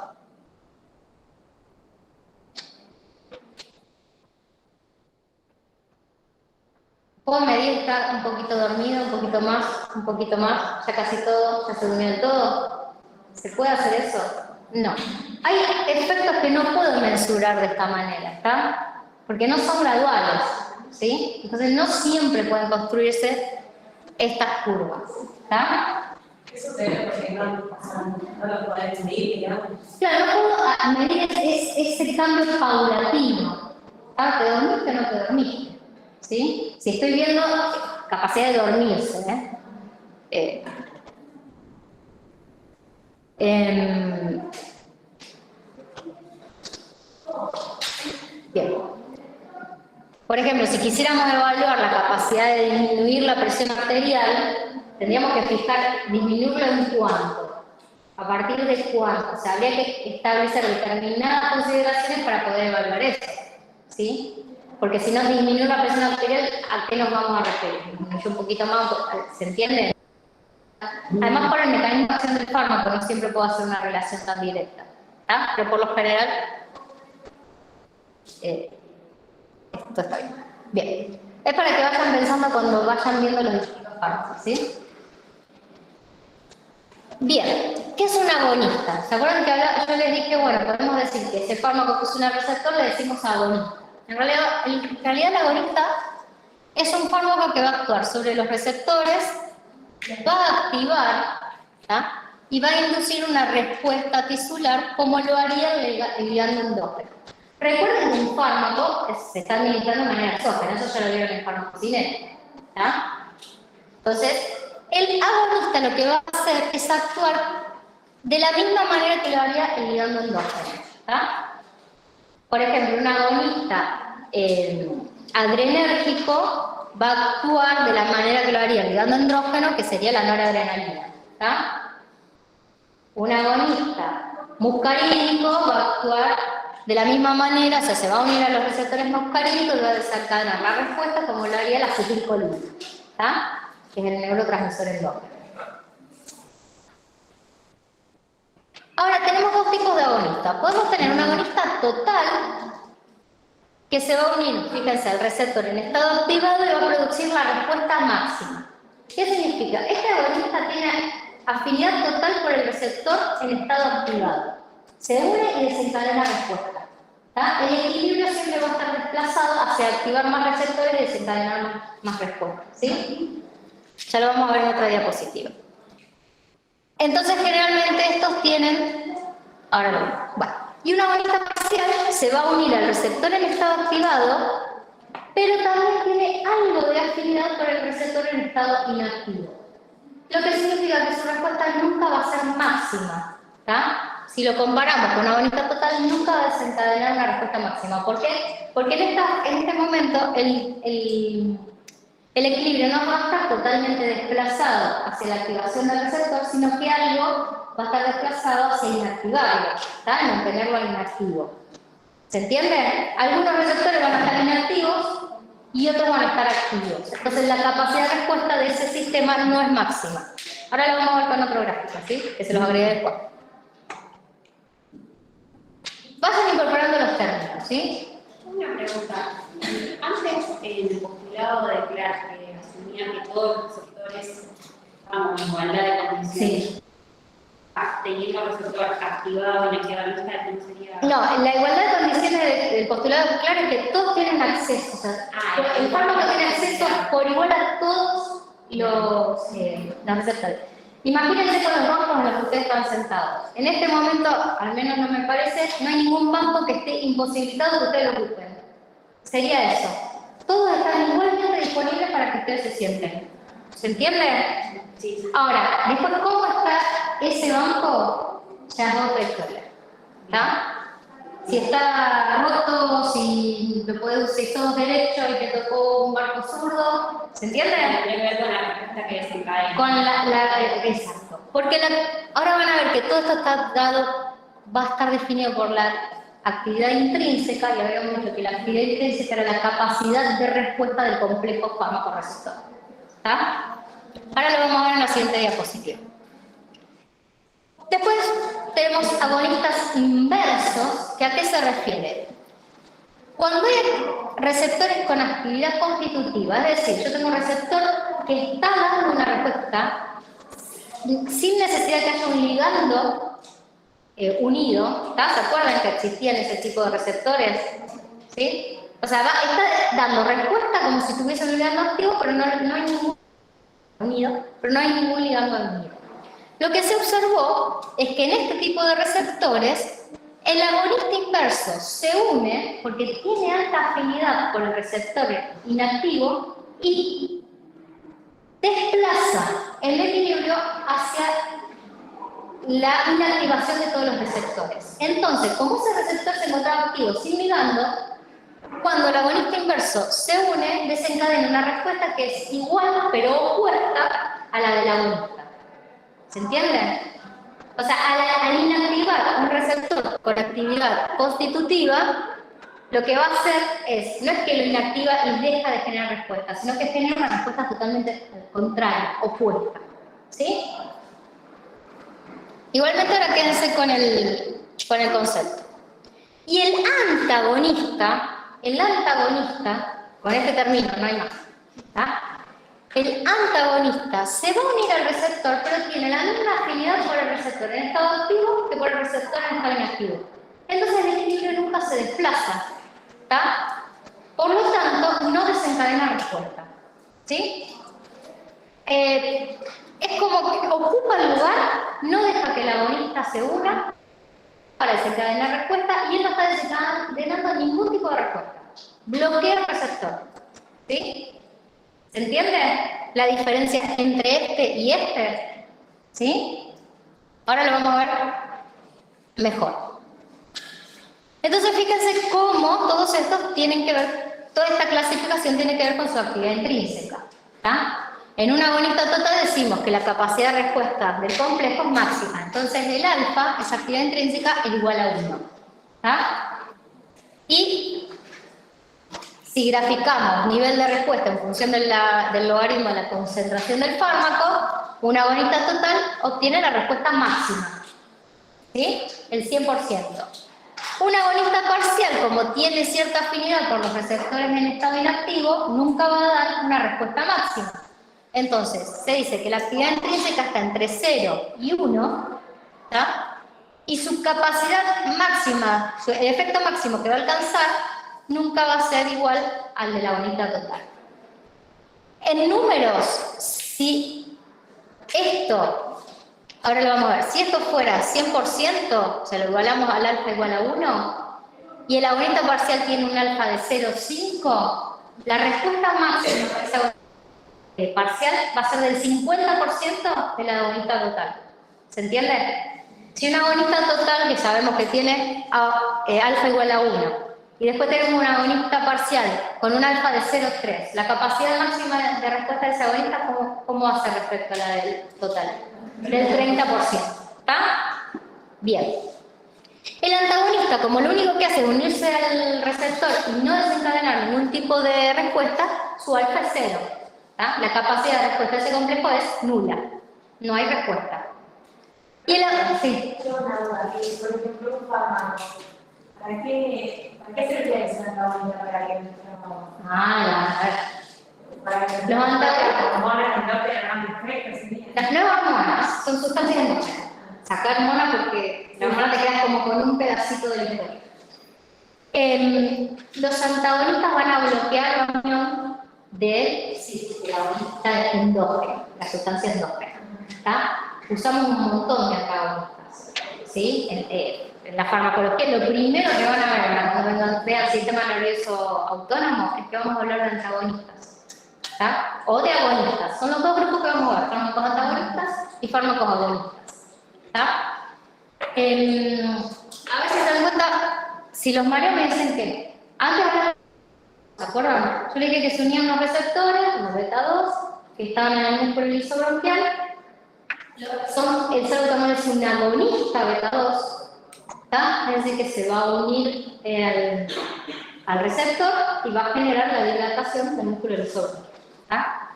Puedo medir, está un poquito dormido, un poquito más, ya casi todo, ya se durmió del todo. ¿Se puede hacer eso? No. Hay efectos que no puedo mensurar de esta manera, ¿está? Porque no son graduales, ¿sí? Entonces no siempre pueden construirse estas curvas, ¿está? Eso se ve porque no lo podés medir, digamos. Claro, no puedo medir ese cambio paulatino. ¿Está? ¿Te dormiste o no te dormiste? ¿Sí? Si estoy viendo capacidad de dormirse, bien. Por ejemplo, si quisiéramos evaluar la capacidad de disminuir la presión arterial, tendríamos que disminuirla en cuánto. ¿A partir de cuánto? O sea, habría que establecer determinadas consideraciones para poder evaluar eso. ¿Sí? Porque si no disminuye la presión arterial, ¿a qué nos vamos a referir? Disminuye un poquito más, ¿se entiende? Además, por el mecanismo de acción del fármaco, no siempre puedo hacer una relación tan directa. ¿Está? Pero por lo general, esto está bien. Bien. Es para que vayan pensando cuando vayan viendo los distintos fármacos, ¿sí? Bien. ¿qué es un agonista? ¿Se acuerdan que yo les dije, bueno, podemos decir que ese fármaco que es un receptor le decimos agonista? En realidad el agonista es un fármaco que va a actuar sobre los receptores, va a activar, ¿tá? Y va a inducir una respuesta tisular como lo haría el ligando endógeno. Recuerden que un fármaco se está administrando de manera exógena, eso ya lo vieron en farmacocinética, ¿tá? Entonces, el agonista lo que va a hacer es actuar de la misma manera que lo haría el ligando endógeno, ¿tá? Por ejemplo, un agonista adrenérgico va a actuar de la manera que lo haría el ligando endógeno, que sería la noradrenalina, ¿tá? Un agonista muscarínico va a actuar de la misma manera, o sea, se va a unir a los receptores muscarínicos y va a desencadenar la respuesta como lo haría la acetilcolina, ¿tá? Que es el neurotransmisor endógeno. Ahora, tenemos dos tipos de agonistas. Podemos tener un agonista total que se va a unir, fíjense, al receptor en estado activado y va a producir la respuesta máxima. ¿Qué significa? Este agonista tiene afinidad total por el receptor en estado activado. Se une y desencadena respuesta. ¿Tá? El equilibrio siempre va a estar desplazado hacia activar más receptores y desencadenar más respuestas. ¿Sí? Ya lo vamos a ver en otra diapositiva. Entonces, generalmente estos tienen... Ahora lo vemos. Bueno. Y un agonista parcial se va a unir al receptor en estado activado, pero también tiene algo de afinidad por el receptor en estado inactivo. Lo que significa que su respuesta nunca va a ser máxima, ¿tá? Si lo comparamos con un agonista total, nunca va a desencadenar una respuesta máxima. ¿Por qué? Porque en este momento el equilibrio no va a estar totalmente desplazado hacia la activación del receptor, sino que algo va a estar desplazado hacia inactivarlo, ¿tá? Mantenerlo inactivo. ¿Se entiende? Algunos receptores van a estar inactivos y otros van a estar activos. Entonces la capacidad de respuesta de ese sistema no es máxima. Ahora lo vamos a ver con otro gráfico, ¿sí? Que se los agregué después. Vayan incorporando los términos, ¿sí? Una pregunta. Antes, en el postulado de Clark, que asumía que todos los receptores estaban en igualdad de condiciones, Sí. teniendo el receptor activado y inactivado, ¿no sería? No, la igualdad de condiciones del postulado claro es que todos tienen acceso. O sea, el fármaco tiene acceso por igual a todos los receptores. Imagínense con los bancos en los que ustedes están sentados. En este momento, al menos no me parece, no hay ningún banco que esté imposibilitado que ustedes lo ocupen. Sería eso. Todos están igualmente disponibles para que ustedes se sienten. ¿Se entiende? Sí. Ahora, después, ¿cómo está ese banco? Ya es otra historia. ¿Está? Si está roto, si lo podés, si sos derecho y te tocó un barco zurdo, ¿se entiende? Tiene que ver con la respuesta que desencadena. Con exacto. Porque ahora van a ver que todo esto está dado, va a estar definido por la actividad intrínseca, y habíamos dicho que la actividad intrínseca era la capacidad de respuesta del complejo fármaco-receptor. ¿Está? Ahora lo vamos a ver en la siguiente diapositiva. Después tenemos agonistas inversos, que ¿a qué se refiere? Cuando hay receptores con actividad constitutiva, es decir, yo tengo un receptor que está dando una respuesta sin necesidad de que haya un ligando unido, ¿tá? ¿Se acuerdan que existían ese tipo de receptores? ¿Sí? O sea, está dando respuesta como si tuviese un ligando activo, pero no hay ningún unido, pero no hay ningún ligando unido. Lo que se observó es que en este tipo de receptores el agonista inverso se une porque tiene alta afinidad por el receptor inactivo y desplaza el equilibrio hacia la inactivación de todos los receptores. Entonces, como ese receptor se encontraba activo sin ligando, cuando el agonista inverso se une, desencadena una respuesta que es igual pero opuesta a la del agonista. ¿Se entiende? O sea, al inactivar un receptor con actividad constitutiva, lo que va a hacer es, no es que lo inactiva y deja de generar respuesta, sino que genera una respuesta totalmente contraria, opuesta. ¿Sí? Igualmente ahora quédense con el concepto. Y el antagonista, con este término no hay más, ¿tá? El antagonista se va a unir al receptor, pero tiene la misma afinidad por el receptor receptor en estado activo que por el receptor en estado inactivo. Entonces el equilibrio nunca se desplaza, ¿está? Por lo tanto, no desencadena respuesta, ¿sí? Es como que ocupa el lugar, no deja que el agonista se una para desencadenar respuesta y él no está desencadenando ningún tipo de respuesta. Bloquea el receptor, ¿sí? ¿Se entiende la diferencia entre este y este? ¿Sí? Ahora lo vamos a ver mejor. Entonces, fíjense cómo todos estos tienen que ver, toda esta clasificación tiene que ver con su actividad intrínseca, ¿tá? En un agonista total decimos que la capacidad de respuesta del complejo es máxima. Entonces, el alfa, esa actividad intrínseca, es igual a 1. ¿Tá? Y si graficamos nivel de respuesta en función del logaritmo de la concentración del fármaco, un agonista total obtiene la respuesta máxima, ¿sí? El 100%. Un agonista parcial, como tiene cierta afinidad por los receptores en estado inactivo, nunca va a dar una respuesta máxima. Entonces, se dice que la actividad intrínseca está entre 0 y 1, ¿tá? Y su capacidad máxima, el efecto máximo que va a alcanzar, nunca va a ser igual al de la agonista total. En números, si esto, ahora lo vamos a ver, si esto fuera 100%, o sea, lo igualamos al alfa igual a 1, y el agonista parcial tiene un alfa de 0,5, la respuesta máxima de esa parcial va a ser del 50% de la agonista total. ¿Se entiende? Si una agonista total, que sabemos que tiene alfa igual a 1, y después tenemos una agonista parcial con un alfa de 0,3, la capacidad máxima de respuesta de esa agonista, ¿cómo va a ser respecto a la del total? Del 30%. ¿Está? Bien. El antagonista, como lo único que hace es unirse al receptor y no desencadenar ningún tipo de respuesta, su alfa es 0. ¿Tá? La capacidad de respuesta de ese complejo es nula. No hay respuesta. Y sí. Tengo una duda, que por ejemplo un fármaco, ¿para qué serviría ese antagonista para que no? Para que Los antagonistas, hormonas que no tengan efecto, sería. las nuevas hormonas son sustancias endógenas. Sacar hormona porque la hormona te queda como con un pedacito del interior. Los antagonistas van a bloquear la unión del agonista endógeno, la sustancia endógena. ¿Tá? Usamos un montón de antagonistas, ¿sí? En la farmacología, lo primero que van a ver cuando vean sistema nervioso autónomo es que vamos a hablar de antagonistas, ¿tá? O de agonistas. Son los dos grupos que vamos a ver, fármacos antagonistas y fármacos agonistas, ¿tá? A ver si se dan cuenta, si los mareos me dicen que antes hablaba, ¿se acuerdan? Yo le dije que se unían los receptores, los beta 2, que estaban en el músculo lisobronquial. El salbutamol es un agonista beta 2, ¿tá? Es decir, que se va a unir al receptor y va a generar la dilatación del músculo lisobronquial, ¿tá?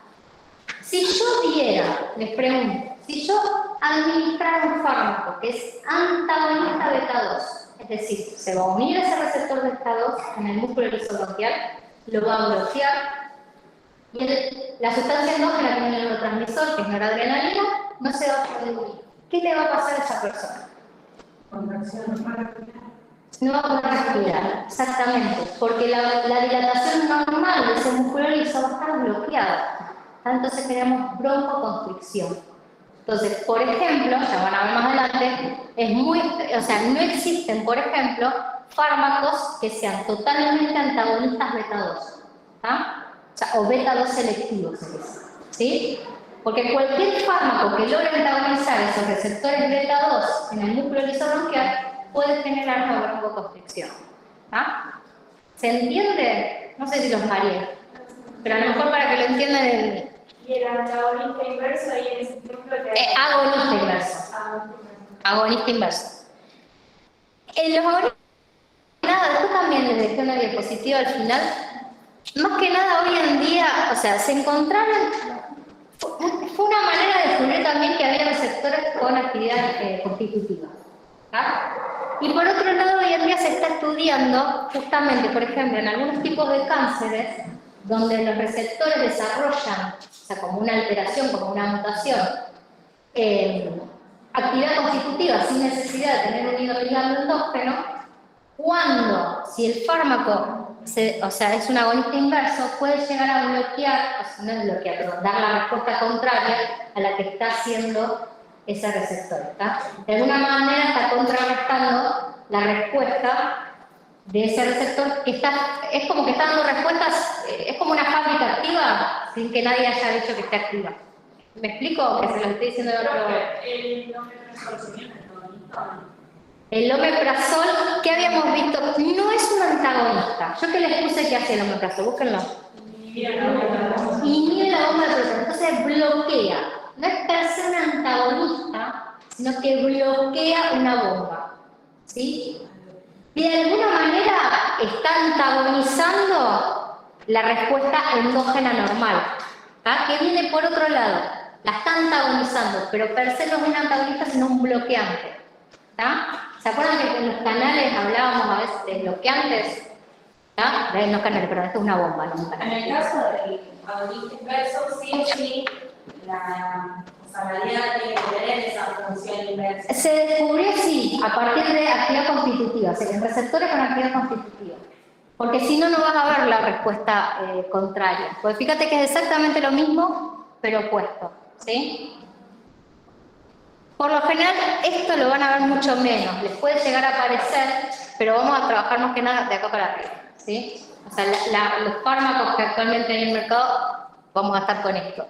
Si yo diera, les pregunto, si yo administrara un fármaco que es antagonista beta 2, es decir, se va a unir ese receptor beta 2 en el músculo lisobronquial, lo va a bloquear, y la sustancia endógena que tiene el neurotransmisor, que es noradrenalina, no se va a poder unir. ¿Qué le va a pasar a esa persona? No va a poder respirar, exactamente, porque la dilatación normal de ese músculo liso va a estar bloqueada. Entonces tenemos broncoconstricción. Entonces, por ejemplo, ya van a ver más adelante, no existen, por ejemplo, fármacos que sean totalmente antagonistas beta 2, ¿tá? O beta 2 selectivos, ¿sí? Porque cualquier fármaco que logre antagonizar esos receptores beta 2 en el músculo lisobronquial puede generar una broncoconstricción, ¿tá? ¿Se entiende? No sé si los mareé, pero a lo mejor para que lo entiendan Y el antagonista inverso ahí en ese ejemplo que agonista inverso. Agonista inverso. En los agonistas, después también les dejé una diapositiva al final. Más que nada hoy en día, o sea, se encontraron, fue una manera de descubrir también que había receptores con actividad constitutiva. ¿Ah? Y por otro lado, hoy en día se está estudiando justamente, por ejemplo, en algunos tipos de cánceres, donde los receptores desarrollan, o sea, como una alteración, como una mutación, actividad constitutiva sin necesidad de tener un hígado ligando endógeno, cuando, si el fármaco, es un agonista inverso, puede llegar a bloquear, no es bloquear, pero dar la respuesta contraria a la que está haciendo ese receptor. ¿Está? De alguna manera está contrarrestando la respuesta de ese receptor que es como que está dando respuestas, es como una fábrica activa sin que nadie haya dicho que esté activa. ¿Me explico? Que se lo estoy diciendo de otro. El omeprazol sería un antagonista. El omeprazol, ¿qué habíamos visto? No es un antagonista. Yo que les puse que hace el omeprazol, búsquenlo. Inhibe la bomba de protones, entonces bloquea. No es per se un antagonista, sino que bloquea una bomba. ¿Sí? Y de alguna manera está antagonizando la respuesta endógena normal, ¿tá? Que viene por otro lado. La está antagonizando, pero per se no es un antagonista, sino un bloqueante. ¿Tá? ¿Se acuerdan que en los canales hablábamos a veces de bloqueantes? ¿Tá? En los canales, pero esto es una bomba, no un canal. En el caso del agonista inverso, sí, la variedad tiene que tener esa función inversa. Se descubrió, sí, a partir de actividad constitutiva, o sea, en receptores con actividad constitutiva. Porque si no, no vas a ver la respuesta contraria. Pues fíjate que es exactamente lo mismo, pero opuesto, ¿sí? Por lo general, esto lo van a ver mucho menos, les puede llegar a aparecer, pero vamos a trabajar más que nada de acá para arriba, ¿sí? O sea, los fármacos que actualmente hay en el mercado, vamos a estar con esto,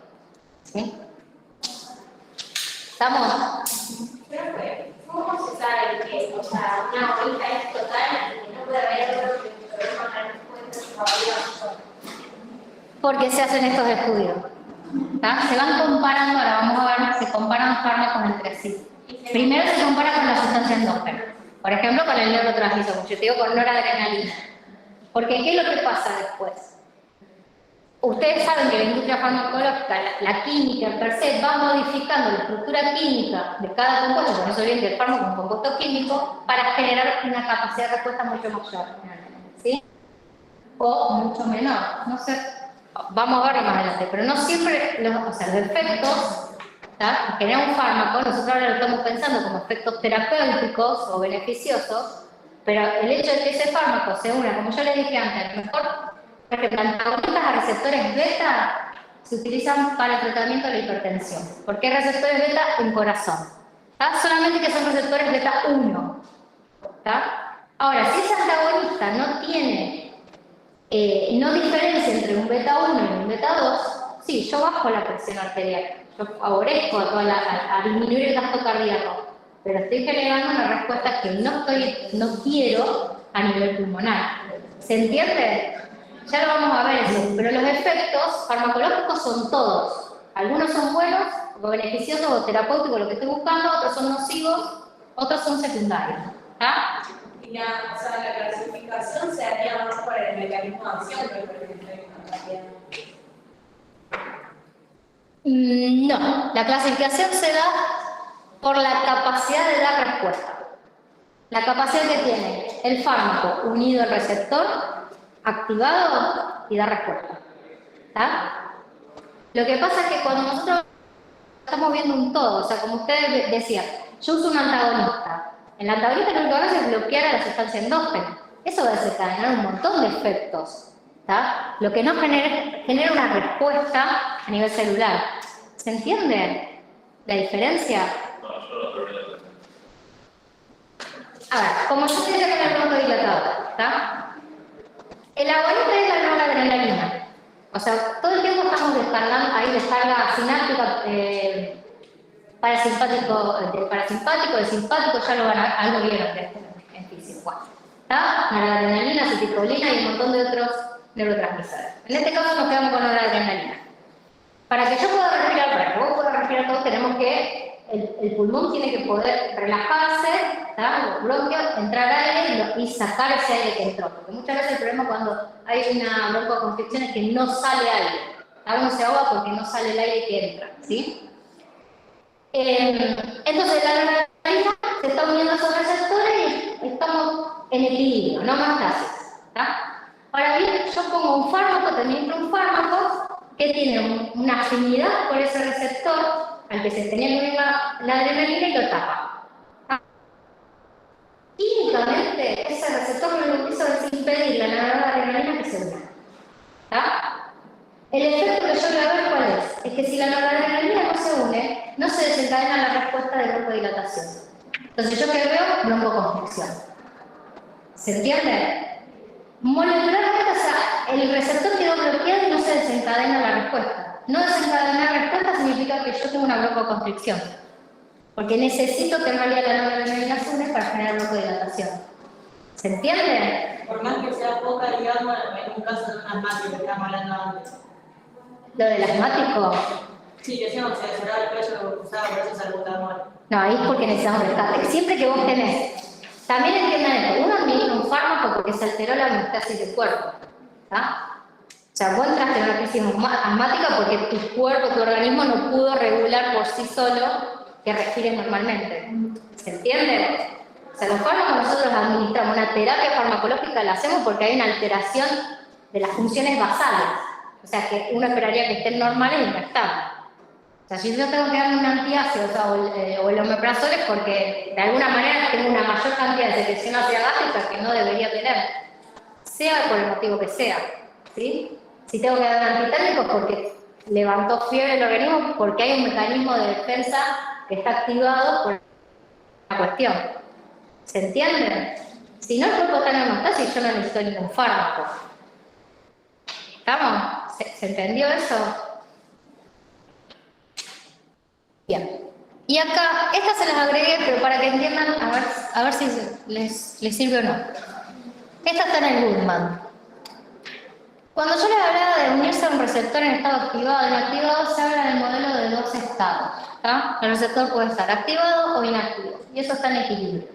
¿sí? ¿Estamos? ¿Cómo se sabe que, una bolita es total y no puede haber otro problema con la respuesta todavía? Porque se hacen estos estudios. ¿Tá? Se van comparando, ahora vamos a ver, se comparan fármacos entre sí. Primero se compara con la sustancia endógena. Por ejemplo, con el neurotransmisor, como yo te digo, con noradrenalina. Porque ¿qué es lo que pasa después? Ustedes saben que la industria farmacológica, la química per se, va modificando la estructura química de cada compuesto, no se olviden que el fármaco es un compuesto químico, para generar una capacidad de respuesta mucho mayor, ¿sí? O mucho menor, no sé, vamos a verlo más adelante, pero no siempre, los efectos que genera un fármaco, nosotros ahora lo estamos pensando como efectos terapéuticos o beneficiosos, pero el hecho de que ese fármaco se una, como yo les dije antes, a lo mejor, por ejemplo, antagonistas a receptores beta se utilizan para el tratamiento de la hipertensión. ¿Por qué receptores beta? En corazón. ¿Tá? Solamente que son receptores beta 1. ¿Tá? Ahora, si ese antagonista no tiene, no diferencia entre un beta 1 y un beta 2, sí, yo bajo la presión arterial, yo favorezco a disminuir el gasto cardíaco, pero estoy generando una respuesta que no quiero a nivel pulmonar. ¿Se entiende? Ya lo vamos a ver eso, pero los efectos farmacológicos son todos. Algunos son buenos, o beneficiosos, o terapéuticos, lo que estoy buscando, otros son nocivos, otros son secundarios. ¿Tá? Y la clasificación se haría más por el mecanismo de acción que por el mecanismo de No, la clasificación se da por la capacidad de dar respuesta. La capacidad que tiene el fármaco unido al receptor, activado y da respuesta. ¿Tá? Lo que pasa es que cuando nosotros estamos viendo un todo, o sea, como ustedes decían, yo uso un antagonista. El antagonista lo que hace es bloquear a la sustancia endógena. Eso va a desencadenar un montón de efectos. ¿Tá? Lo que no genera una respuesta a nivel celular. ¿Se entiende la diferencia? A ver, como yo te decía con el bronco ¿tá? El agonista es la noradrenalina. O sea, todo el tiempo estamos descargando, hay descarga sináptica parasimpático, del simpático, ya lo van a algo vieron en física. ¿Tá? Noradrenalina, acetilcolina y un montón de otros neurotransmisores. En este caso nos quedamos con noradrenalina. Para que yo pueda respirar, para que vos puedas respirar todo, tenemos que, el pulmón tiene que poder relajarse, ¿tá? Los bronquios, entrar aire y sacar ese aire que entró. Porque muchas veces el problema cuando hay una broncoconstricción es que no sale aire. Uno se ahoga porque no sale el aire que entra, ¿sí? Entonces la noradrenalina se está uniendo a esos receptores y estamos en equilibrio, no más gases, ¿tá? Ahora bien, yo pongo un fármaco, te administro un fármaco que tiene una afinidad por ese receptor al que se tenía que unir la adrenalina y lo tapa. Químicamente, ese receptor lo que hizo es impedir la noradrenalina que se una. ¿Está? El efecto que yo voy a ver, ¿cuál es? Es que si la noradrenalina no se une, no se desencadena la respuesta de broncodilatación. Entonces, ¿yo qué veo? Broncoconstricción. ¿Se entiende? Molecularmente, o sea, el receptor quedó bloqueado y no se desencadena la respuesta. No desencadenar la respuesta significa que yo tengo una broncoconstricción. Porque necesito que en realidad la noradrenalina se une para generar broncodilatación. ¿Se entiende? Por más que sea poca, digamos, en un caso de un asmático que estamos hablando antes. Lo del asmático. Sí, decíamos que se cerraba el cuello, usaba por eso salbutamol. No, ahí es porque necesitamos rescate. Siempre que vos tenés. También entiendan esto, uno administra un fármaco porque se alteró la homeostasis del cuerpo. ¿Está? O sea, vos entraste en una crisis asmática porque tu cuerpo, tu organismo no pudo regular por sí solo que respires normalmente. ¿Se entiende? O sea, los fármacos nosotros administramos una terapia farmacológica, la hacemos porque hay una alteración de las funciones basales. O sea, que uno esperaría que estén normales y no están. O sea, si yo tengo que darme un antiácido o el omeprazol es porque de alguna manera tengo una mayor cantidad de secreción ácida gástrica que no debería tener, sea por el motivo que sea. ¿Sí? Si tengo que dar un antitérmico es porque levantó fiebre el organismo, porque hay un mecanismo de defensa que está activado por la cuestión. ¿Se entiende? Si no, el cuerpo está en homeostasis, yo no necesito ningún fármaco. ¿Estamos? ¿Se entendió eso? Bien. Y acá, estas se las agregué, pero para que entiendan, a ver si les sirve o no. Esta está en el Goodman. Cuando yo les hablaba de unirse a un receptor en estado activado o inactivado, se habla del modelo de dos estados. ¿Tá? El receptor puede estar activado o inactivo, y eso está en equilibrio.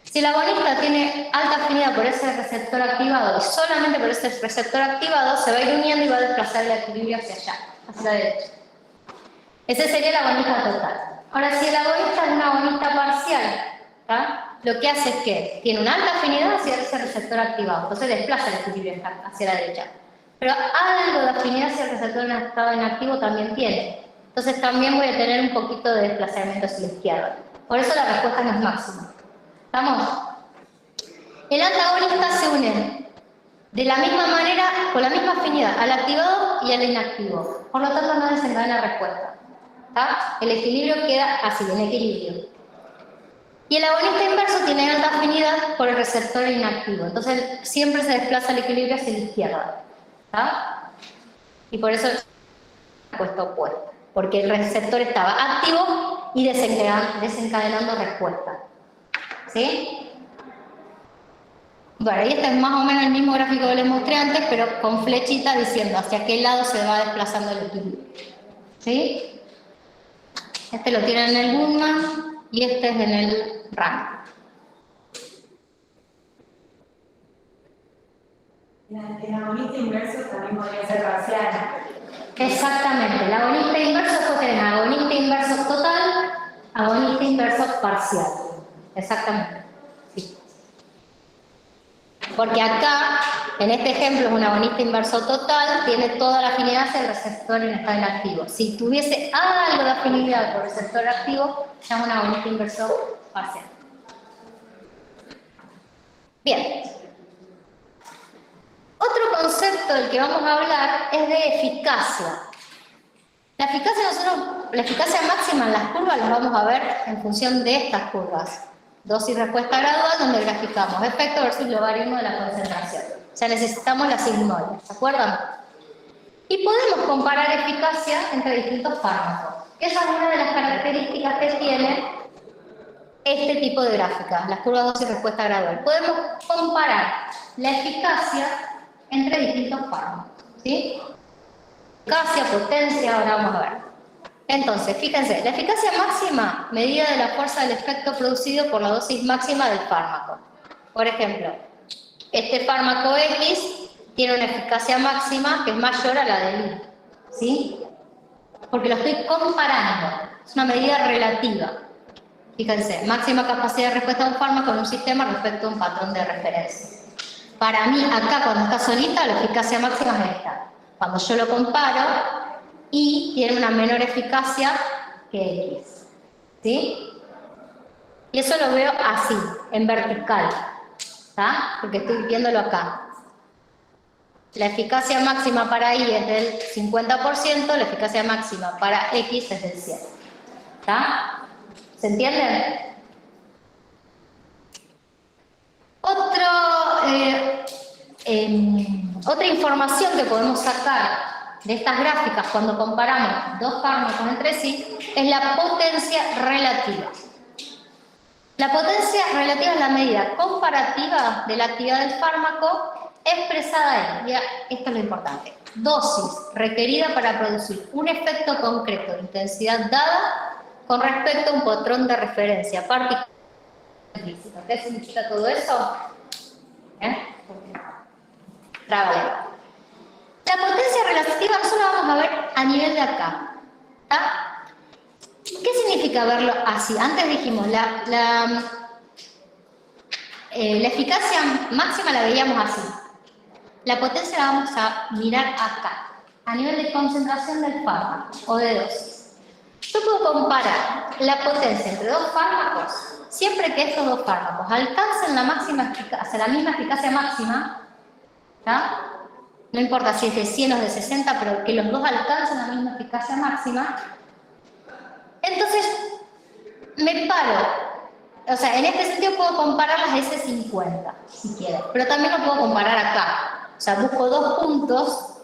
Si el agonista tiene alta afinidad por ese receptor activado y solamente por ese receptor activado, se va a ir uniendo y va a desplazar el equilibrio hacia allá, hacia la derecha. Ese sería el agonista total. Ahora, si el agonista es un agonista parcial, ¿tá? Lo que hace es que tiene una alta afinidad hacia ese receptor activado, entonces desplaza el equilibrio hacia la derecha. Pero algo de afinidad hacia el receptor en estado inactivo también tiene. Entonces también voy a tener un poquito de desplazamiento hacia la izquierda. Por eso la respuesta no es máxima. ¿Estamos? El antagonista se une de la misma manera, con la misma afinidad, al activado y al inactivo. Por lo tanto, no desencadena respuesta. ¿Tá? El equilibrio queda así, en equilibrio. Y el agonista inverso tiene alta afinidad por el receptor inactivo. Entonces, siempre se desplaza el equilibrio hacia la izquierda. ¿Tá? Y por eso es puesto opuesto. Porque el receptor estaba activo y desencadenando respuesta. ¿Sí? Bueno, y este es más o menos el mismo gráfico que les mostré antes, pero con flechita diciendo hacia qué lado se va desplazando el equilibrio. ¿Sí? Este lo tienen en el Goodman y este es en el RAM. El agonista inverso también podría ser parcial. Exactamente, el agonista inverso puede tener agonista inverso total, agonista inverso parcial. Exactamente. Sí. Porque acá, en este ejemplo, es un agonista inverso total, tiene toda la afinidad hacia el receptor en estado inactivo. Si tuviese algo de afinidad por el receptor activo, se llama un agonista inverso parcial. Bien. Otro concepto del que vamos a hablar es de eficacia. La eficacia máxima en las curvas las vamos a ver en función de estas curvas. Dosis respuesta gradual, donde graficamos efecto versus logaritmo de la concentración. O sea, necesitamos la sigmoide, ¿se acuerdan? Y podemos comparar eficacia entre distintos fármacos. Esa es una de las características que tiene este tipo de gráficas, las curvas dosis respuesta gradual. Podemos comparar la eficacia entre distintos fármacos, ¿sí? Eficacia, potencia, ahora vamos a ver. Entonces, fíjense, la eficacia máxima medida de la fuerza del efecto producido por la dosis máxima del fármaco. Por ejemplo, este fármaco X tiene una eficacia máxima que es mayor a la del Y, ¿sí? Porque lo estoy comparando, es una medida relativa. Fíjense, máxima capacidad de respuesta de un fármaco en un sistema respecto a un patrón de referencia. Para mí, acá cuando está solita, la eficacia máxima es esta. Cuando yo lo comparo, Y tiene una menor eficacia que X. ¿Sí? Y eso lo veo así, en vertical. ¿Está? Porque estoy viéndolo acá. La eficacia máxima para Y es del 50%, la eficacia máxima para X es del 100%. ¿Está? ¿Se entiende? Otra información que podemos sacar de estas gráficas cuando comparamos dos fármacos entre sí es la potencia relativa. La potencia relativa es la medida comparativa de la actividad del fármaco expresada en, esto es lo importante, dosis requerida para producir un efecto concreto de intensidad dada con respecto a un patrón de referencia particular. ¿Qué significa todo eso? Trábale. La potencia relativa nosotros la vamos a ver a nivel de acá. ¿Está? ¿Qué significa verlo así? Antes dijimos, la eficacia máxima la veíamos así. La potencia la vamos a mirar acá, a nivel de concentración del fármaco o de dosis. Yo puedo comparar la potencia entre dos fármacos siempre que estos dos fármacos alcancen la misma eficacia máxima, ¿tá? No importa si es de 100 o de 60, pero que los dos alcancen la misma eficacia máxima. Entonces, me paro. O sea, en este sentido puedo comparar las S50, si quiero. Pero también lo puedo comparar acá. O sea, busco dos puntos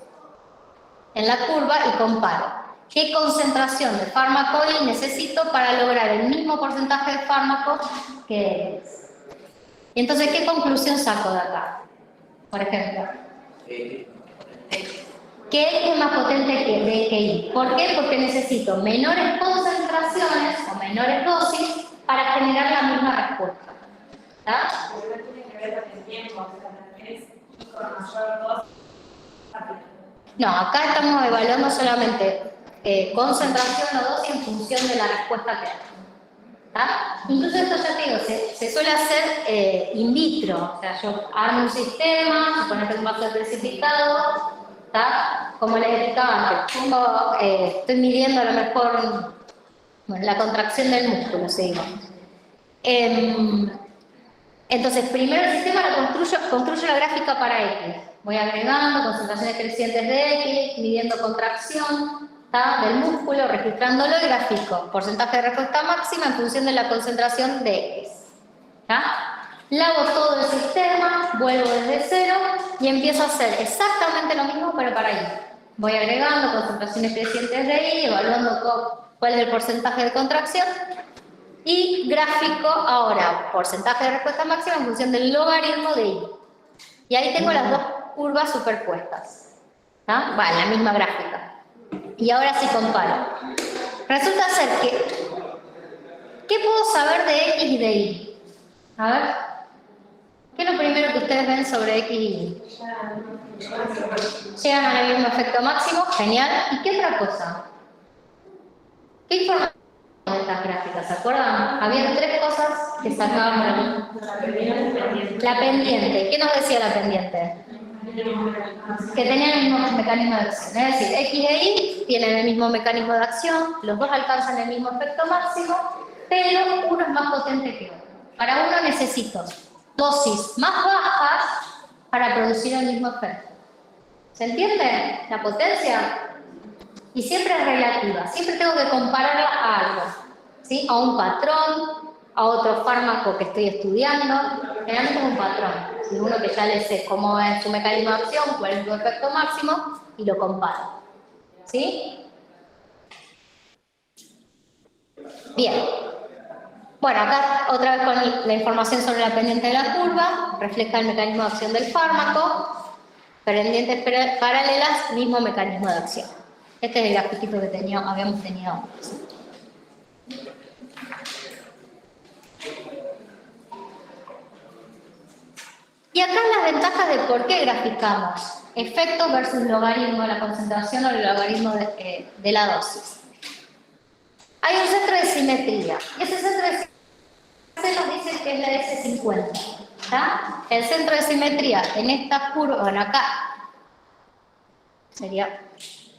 en la curva y comparo. ¿Qué concentración de fármaco Y necesito para lograr el mismo porcentaje de fármaco que X? Y entonces, ¿qué conclusión saco de acá? Por ejemplo. Que X es más potente que Y. ¿Por qué? Porque necesito menores concentraciones o menores dosis para generar la misma respuesta. ¿Está? Pero no tiene que ver con el tiempo, o sea, es con mayor dosis. No, acá estamos evaluando solamente concentración o dosis en función de la respuesta que hay. ¿Tá? Incluso esto ya te digo, se suele hacer in vitro. O sea, yo armo un sistema, supongo que es un vaso precipitado, ¿tá? Como les explicaba antes, estoy midiendo a lo mejor la contracción del músculo, seguimos. Entonces, primero el sistema lo construyo la gráfica para X. Voy agregando concentraciones crecientes de X, midiendo contracción, ¿tá? Del músculo, registrándolo y grafico porcentaje de respuesta máxima en función de la concentración de X. ¿Tá? Lavo todo el sistema, vuelvo desde cero y empiezo a hacer exactamente lo mismo pero para Y. Voy agregando concentraciones crecientes de Y, evaluando cuál es el porcentaje de contracción y gráfico ahora porcentaje de respuesta máxima en función del logaritmo de Y. Y ahí tengo las dos curvas superpuestas. ¿Tá? Va, en la misma gráfica. Y ahora sí comparo. Resulta ser que, ¿qué puedo saber de X y de Y? A ver, ¿qué es lo primero que ustedes ven sobre X y Y? Llegan al mismo efecto máximo, genial. ¿Y qué otra cosa? ¿Qué información de estas gráficas? ¿Se acuerdan? Había tres cosas que sacaban. La pendiente. ¿Qué nos decía la pendiente? Que tenían el mismo mecanismo de acción. Es decir, X e Y tienen el mismo mecanismo de acción, los dos alcanzan el mismo efecto máximo, pero uno es más potente que otro. Para uno necesito dosis más bajas para producir el mismo efecto. ¿Se entiende la potencia? Y siempre es relativa, siempre tengo que compararla a algo, ¿sí? A un patrón, a otro fármaco que estoy estudiando, generalmente es un patrón, ¿sí? Uno que ya le sé cómo es su mecanismo de acción, cuál es su efecto máximo, y lo comparo, ¿sí? Bien. Bueno, acá otra vez con la información sobre la pendiente de la curva, refleja el mecanismo de acción del fármaco, pendientes paralelas, mismo mecanismo de acción. Este es el grafiquito que habíamos tenido antes. Y acá las ventajas de por qué graficamos efectos versus logaritmo de la concentración o el logaritmo de la dosis. Hay un centro de simetría, y ese centro de simetría nos dice que es la S50. ¿Tá? El centro de simetría en esta curva, bueno acá, sería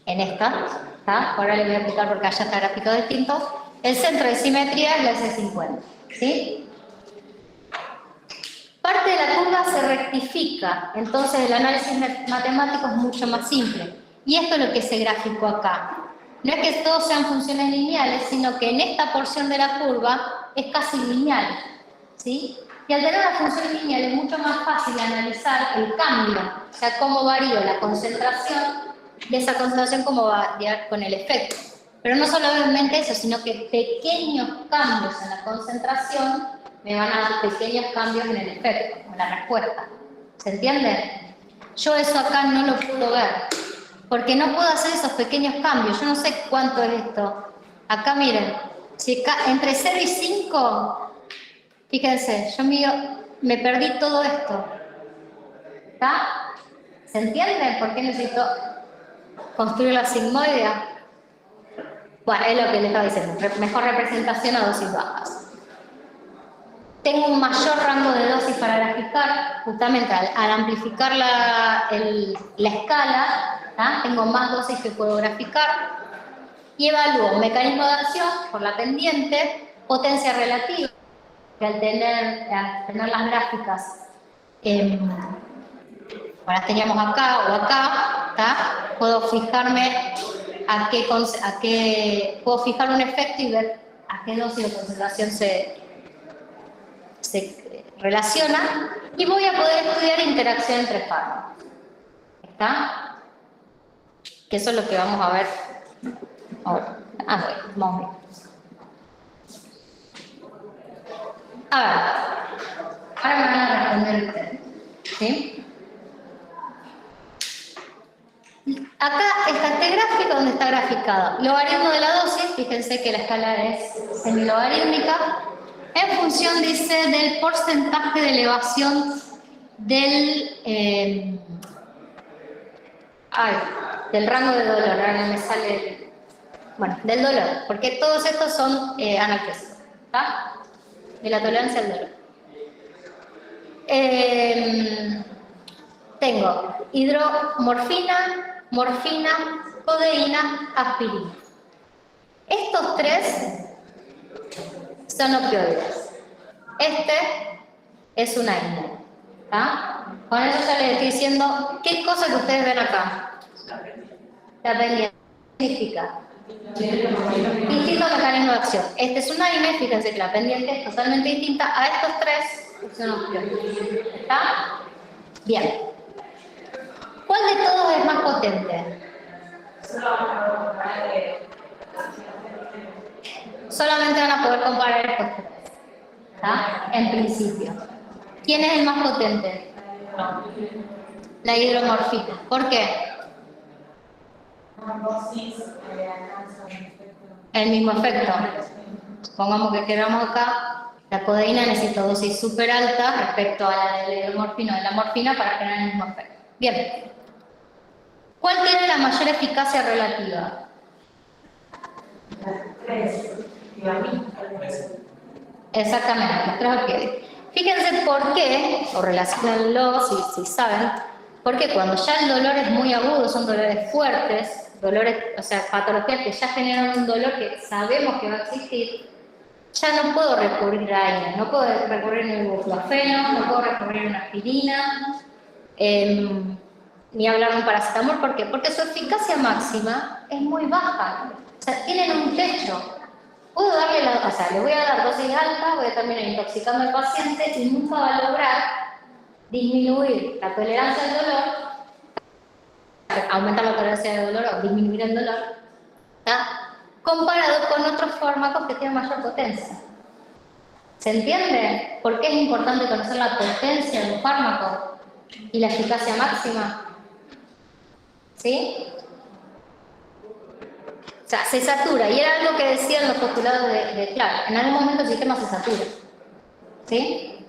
en esta, ¿está? Ahora le voy a explicar porque allá está gráfico distinto. El centro de simetría es la S50, ¿sí? Parte de la curva se rectifica, entonces el análisis matemático es mucho más simple. Y esto es lo que se graficó acá. No es que todos sean funciones lineales, sino que en esta porción de la curva es casi lineal, ¿sí? Y al tener una función lineal es mucho más fácil analizar el cambio, o sea, cómo varía la concentración de esa concentración, cómo va a variar con el efecto. Pero no solamente eso, sino que pequeños cambios en la concentración me van a dar pequeños cambios en el efecto, en la respuesta. ¿Se entiende? Yo eso acá no lo puedo ver, porque no puedo hacer esos pequeños cambios. Yo no sé cuánto es esto. Acá miren, si entre 0 y 5, fíjense, yo me perdí todo esto. ¿Está? ¿Se entiende por qué necesito construir la sigmoidea? Bueno, es lo que les estaba diciendo, mejor representación a dosis bajas. Tengo un mayor rango de dosis para graficar, justamente al amplificar la escala, ¿tá? Tengo más dosis que puedo graficar, y evalúo mecanismo de acción por la pendiente, potencia relativa, que al tener las gráficas, las teníamos acá o acá, ¿tá? Puedo fijarme puedo fijar un efecto y ver a qué dosis de concentración se relaciona, y voy a poder estudiar interacción entre fármacos. ¿Está? Que eso es lo que vamos a ver ahora. Bueno, vamos a ver. A ver, ahora me van a responder ustedes, ¿sí? Acá está este gráfico donde está graficado logaritmo de la dosis. Fíjense que la escala es semilogarítmica en función, dice, del porcentaje de elevación del rango de dolor. Ahora no me sale, bueno, del dolor, porque todos estos son analgésicos, ¿está? De la tolerancia al dolor. Tengo hidromorfina, morfina, codeína, aspirina. Estos tres son opioides. Este es una INE. ¿Está? Con eso ya les estoy diciendo qué cosa que ustedes ven acá. La pendiente. ¿Qué significa? Distinto mecanismo de acción. Este es una INE, fíjense que la pendiente es totalmente distinta a estos tres que son opioides. ¿Está? Bien. ¿Cuál de todos es más potente? Solamente van a poder comparar estos tres, ¿está? En principio. ¿Quién es el más potente? La hidromorfina. ¿Por qué? El mismo efecto. Supongamos que quedamos acá. La codeína necesita dosis súper alta respecto a la de la hidromorfina o de la morfina para generar el mismo efecto. Bien. ¿Cuál tiene la mayor eficacia relativa? Exactamente, los tres opioides. Fíjense por qué, o relacionenlo si saben, porque cuando ya el dolor es muy agudo, son dolores fuertes, dolores, o sea, patologías que ya generan un dolor que sabemos que va a existir, ya no puedo recurrir a ella, no puedo recurrir a un ibuprofeno, no puedo recurrir a una aspirina, ni hablar de un paracetamol. ¿Por qué? Porque su eficacia máxima es muy baja. O sea, tienen un techo. Puedo darle le voy a dar dosis alta, voy a terminar intoxicando al paciente y nunca va a lograr disminuir la tolerancia al dolor, aumentar la tolerancia al dolor o disminuir el dolor, ¿tá? Comparado con otros fármacos que tienen mayor potencia. ¿Se entiende? ¿Por qué es importante conocer la potencia de un fármaco y la eficacia máxima? ¿Sí? O sea, se satura, y era algo que decían los postulados de Clark. En algún momento el sistema se satura. ¿Sí?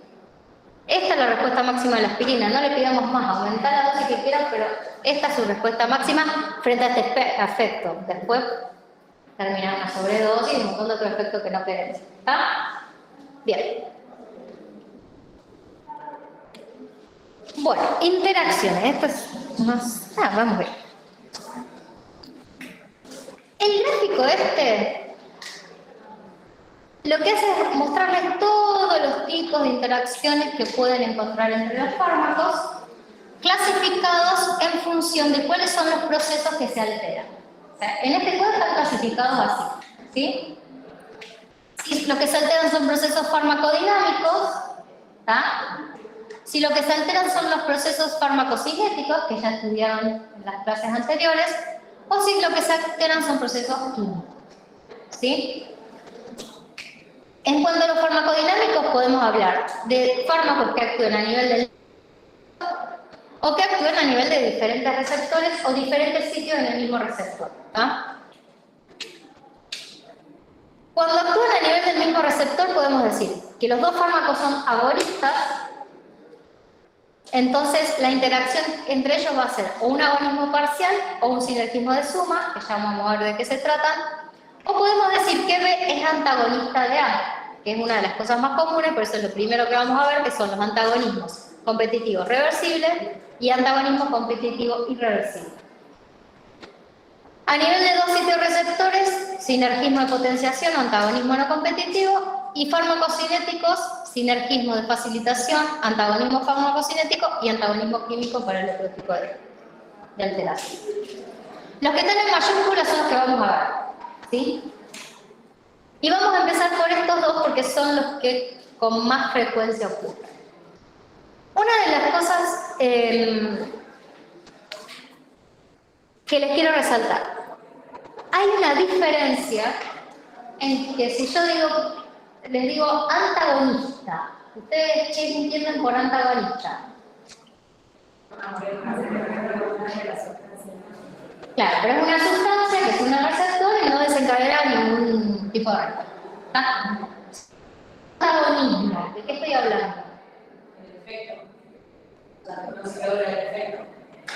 Esta es la respuesta máxima de la aspirina. No le pidamos más, aumentar la dosis que quieran, pero esta es su respuesta máxima frente a este efecto. Después terminar una sobredosis y un montón de otros efectos que no queremos. ¿Está? Bien. Bueno, interacciones. Esto es más... vamos a ver. este, lo que hace es mostrarles todos los tipos de interacciones que pueden encontrar entre los fármacos, clasificados en función de cuáles son los procesos que se alteran. O sea, en este cuadro están clasificados así, ¿sí? Si lo que se alteran son procesos farmacodinámicos, ¿tá? Si lo que se alteran son los procesos farmacocinéticos, que ya estudiaron en las clases anteriores, o si lo que se alteran son procesos químicos, ¿sí? En cuanto a los farmacodinámicos, podemos hablar de fármacos que actúen a nivel del o que actúen a nivel de diferentes receptores o diferentes sitios en el mismo receptor, ¿tá? Cuando actúan a nivel del mismo receptor, podemos decir que los dos fármacos son agonistas. Entonces, la interacción entre ellos va a ser o un agonismo parcial o un sinergismo de suma, que ya vamos a ver de qué se tratan, o podemos decir que B es antagonista de A, que es una de las cosas más comunes, por eso es lo primero que vamos a ver, que son los antagonismos competitivos reversibles y antagonismo competitivo irreversible. A nivel de dos sitios receptores, sinergismo de potenciación o antagonismo no competitivo, y farmacocinéticos, sinergismo de facilitación, antagonismo farmacocinético y antagonismo químico para el otro tipo de alteración. Los que están en mayúsculas son los que vamos a ver, ¿sí? Y vamos a empezar por estos dos porque son los que con más frecuencia ocurren. Una de las cosas que les quiero resaltar, hay una diferencia en que si yo les digo antagonista, ¿ustedes qué entienden por antagonista? Claro, pero es una sustancia que es un receptor y no desencadena ningún tipo de respuesta. ¿Está? Antagonismo, ¿de qué estoy hablando? El efecto. La conocedora del efecto.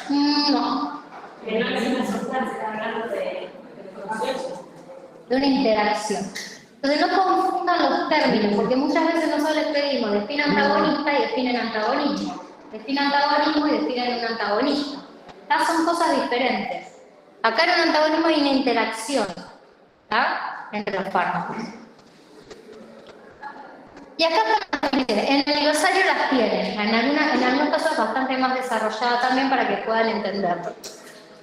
No. Que no es una sustancia, está hablando de concepto. De una interacción. Entonces no confundan los términos, porque muchas veces nosotros les pedimos definen antagonista y definen antagonismo. Definen antagonismo y definen un antagonista. Estas son cosas diferentes. Acá en un antagonismo hay una interacción, ¿tá? Entre los fármacos. Y acá también, en el glosario las tienen, en algunos casos bastante más desarrollada también para que puedan entenderlo.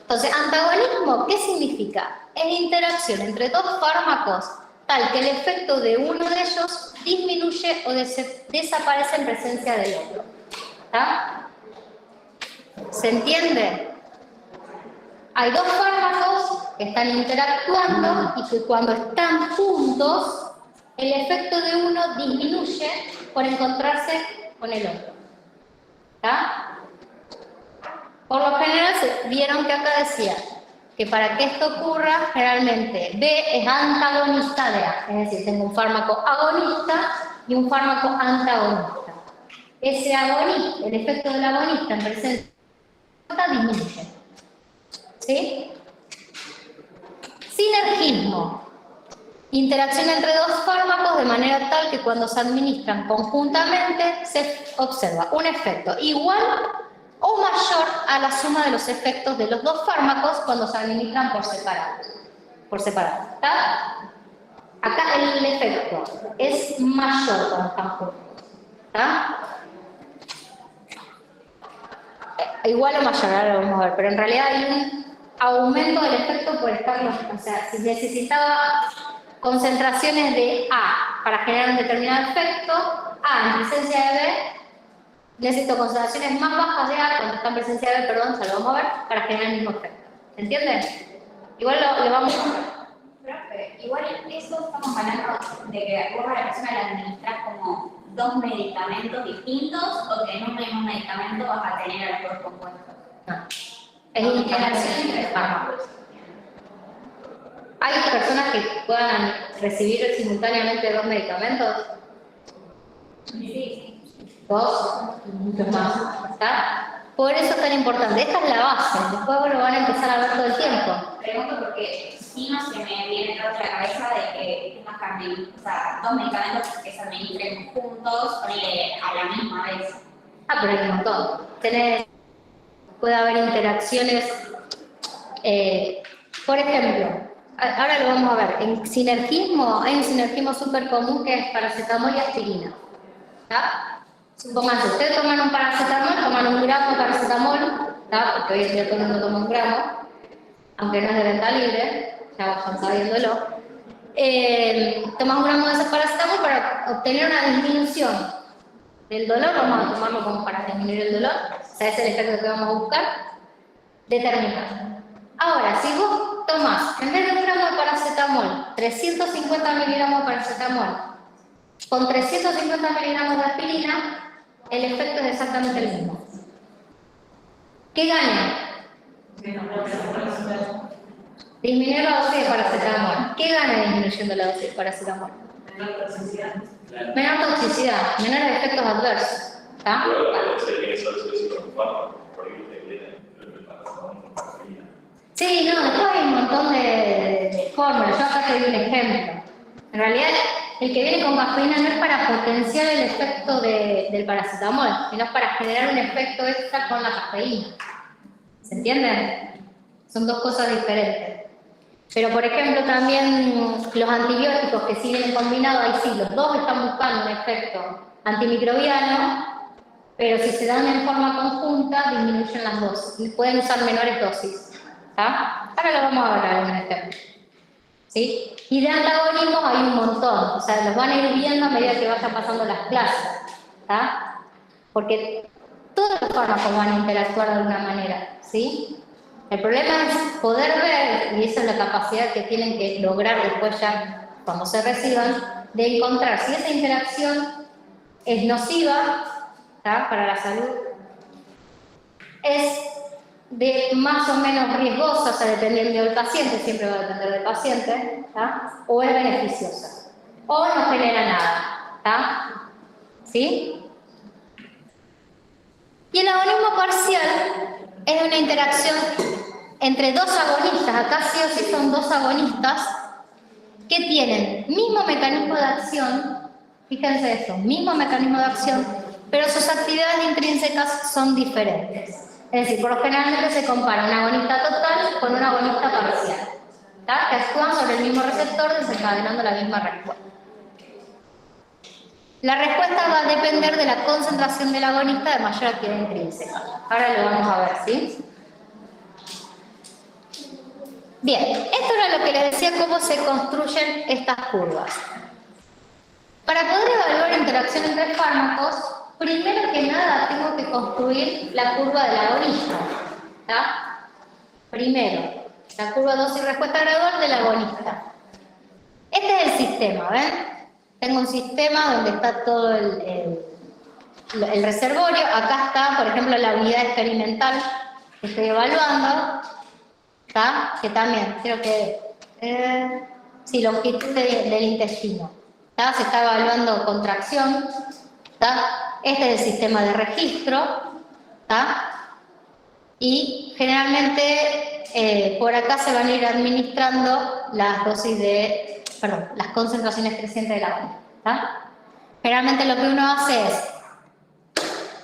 Entonces, antagonismo, ¿qué significa? Es interacción entre dos fármacos tal que el efecto de uno de ellos disminuye o desaparece en presencia del otro. ¿Tá? ¿Se entiende? Hay dos fármacos que están interactuando y que cuando están juntos, el efecto de uno disminuye por encontrarse con el otro. ¿Tá? Por lo general, vieron que acá decía que para que esto ocurra, generalmente B es antagonista de A. Es decir, tengo un fármaco agonista y un fármaco antagonista. Ese agonista, el efecto del agonista en presencia disminuye. ¿Sí? Sinergismo. Interacción entre dos fármacos de manera tal que cuando se administran conjuntamente se observa un efecto igual o mayor a la suma de los efectos de los dos fármacos cuando se administran por separado. ¿Está? Acá el efecto es mayor cuando están juntos. ¿Está? Igual o mayor, ahora lo vamos a ver, pero en realidad hay un aumento del efecto por estar, o sea, si necesitaba concentraciones de A para generar un determinado efecto, A en presencia de B, necesito concentraciones más bajas de A cuando está en presencia de B, perdón, ya lo vamos a ver, para generar el mismo efecto. ¿Se entiende? Igual lo vamos a ver. Profe, igual eso estamos hablando de que vos a la persona le administras como dos medicamentos distintos o que en un mismo medicamento vas a tener a los dos compuestos. No. Es interacción entre fármacos. ¿Hay personas que puedan recibir simultáneamente dos medicamentos? Sí. Dos, muchos más. ¿Está? Por eso es tan importante. Esta es la base. Después lo van a empezar a ver todo el tiempo. Pregunto porque si no se me viene a la cabeza de que tengas que administrar, o sea, dos medicamentos que se administren juntos, ponele a la misma vez. Ah, pero hay un montón. Puede haber interacciones, por ejemplo, ahora lo vamos a ver. En sinergismo, hay un sinergismo súper común que es paracetamol y aspirina. ¿Tá? Supongamos, ustedes toman un paracetamol, toman 1 gramo de paracetamol, ¿tá? Porque hoy en día todo el mundo toma 1 gramo, aunque no es de venta libre, ya vayan sabiéndolo. Tomas 1 gramo de ese paracetamol para obtener una disminución del dolor, vamos a tomarlo como para disminuir el dolor, o sea, ese es el efecto que vamos a buscar, determinado. Ahora, si vos tomás, en vez de 1 gramo de paracetamol, 350 miligramos de paracetamol, con 350 miligramos de aspirina, el efecto es exactamente el mismo. ¿Qué gana? Disminuir la dosis de paracetamol. ¿Qué gana disminuyendo la dosis de paracetamol? Menor toxicidad, menores efectos adversos. ¿Está? Sí, no, después hay un montón de fórmulas. Yo acá te doy un ejemplo. En realidad, el que viene con cafeína no es para potenciar el efecto del paracetamol, sino es para generar un efecto extra con la cafeína. ¿Se entiende? Son dos cosas diferentes. Pero, por ejemplo, también los antibióticos que sí vienen combinados, ahí sí, los dos están buscando un efecto antimicrobiano, pero si se dan en forma conjunta, disminuyen las dosis y pueden usar menores dosis. ¿Tá? Ahora lo vamos a ver en un ejemplo. ¿Sí? Y de antagonismos hay un montón, o sea, los van a ir viendo a medida que vayan pasando las clases. ¿Tá? Porque todos los fármacos van a interactuar de alguna manera. ¿Sí? El problema es poder ver, y esa es la capacidad que tienen que lograr después ya cuando se reciban, de encontrar si esa interacción es nociva, ¿tá? Para la salud, es de más o menos riesgosa, o sea, dependiendo del paciente, siempre va a depender del paciente, ¿tá? O es beneficiosa, o no genera nada, ¿tá? ¿Sí? Y el agonismo parcial es una interacción entre dos agonistas, acá sí o sí son dos agonistas, que tienen mismo mecanismo de acción, fíjense esto, mismo mecanismo de acción, pero sus actividades intrínsecas son diferentes. Es decir, por lo generalmente se compara un agonista total con un agonista parcial, ¿tá? Que actúan sobre el mismo receptor desencadenando la misma respuesta. La respuesta va a depender de la concentración del agonista de mayor actividad intrínseca. Ahora lo vamos a ver, ¿sí? Bien, esto era lo que les decía, cómo se construyen estas curvas. Para poder evaluar interacción entre fármacos, primero que nada tengo que construir la curva del agonista. ¿Tá? Primero, la curva dosis respuesta gradual del agonista. Este es el sistema, ¿ven? Tengo un sistema donde está todo el reservorio. Acá está, por ejemplo, la unidad experimental que estoy evaluando. ¿Tá? Que también, creo que, sí, longitud del intestino. ¿Tá? Se está evaluando contracción. ¿Tá? Este es el sistema de registro. ¿Tá? Y generalmente por acá se van a ir administrando las dosis de, perdón, las concentraciones crecientes de la agonista. ¿Tá? Generalmente lo que uno hace es,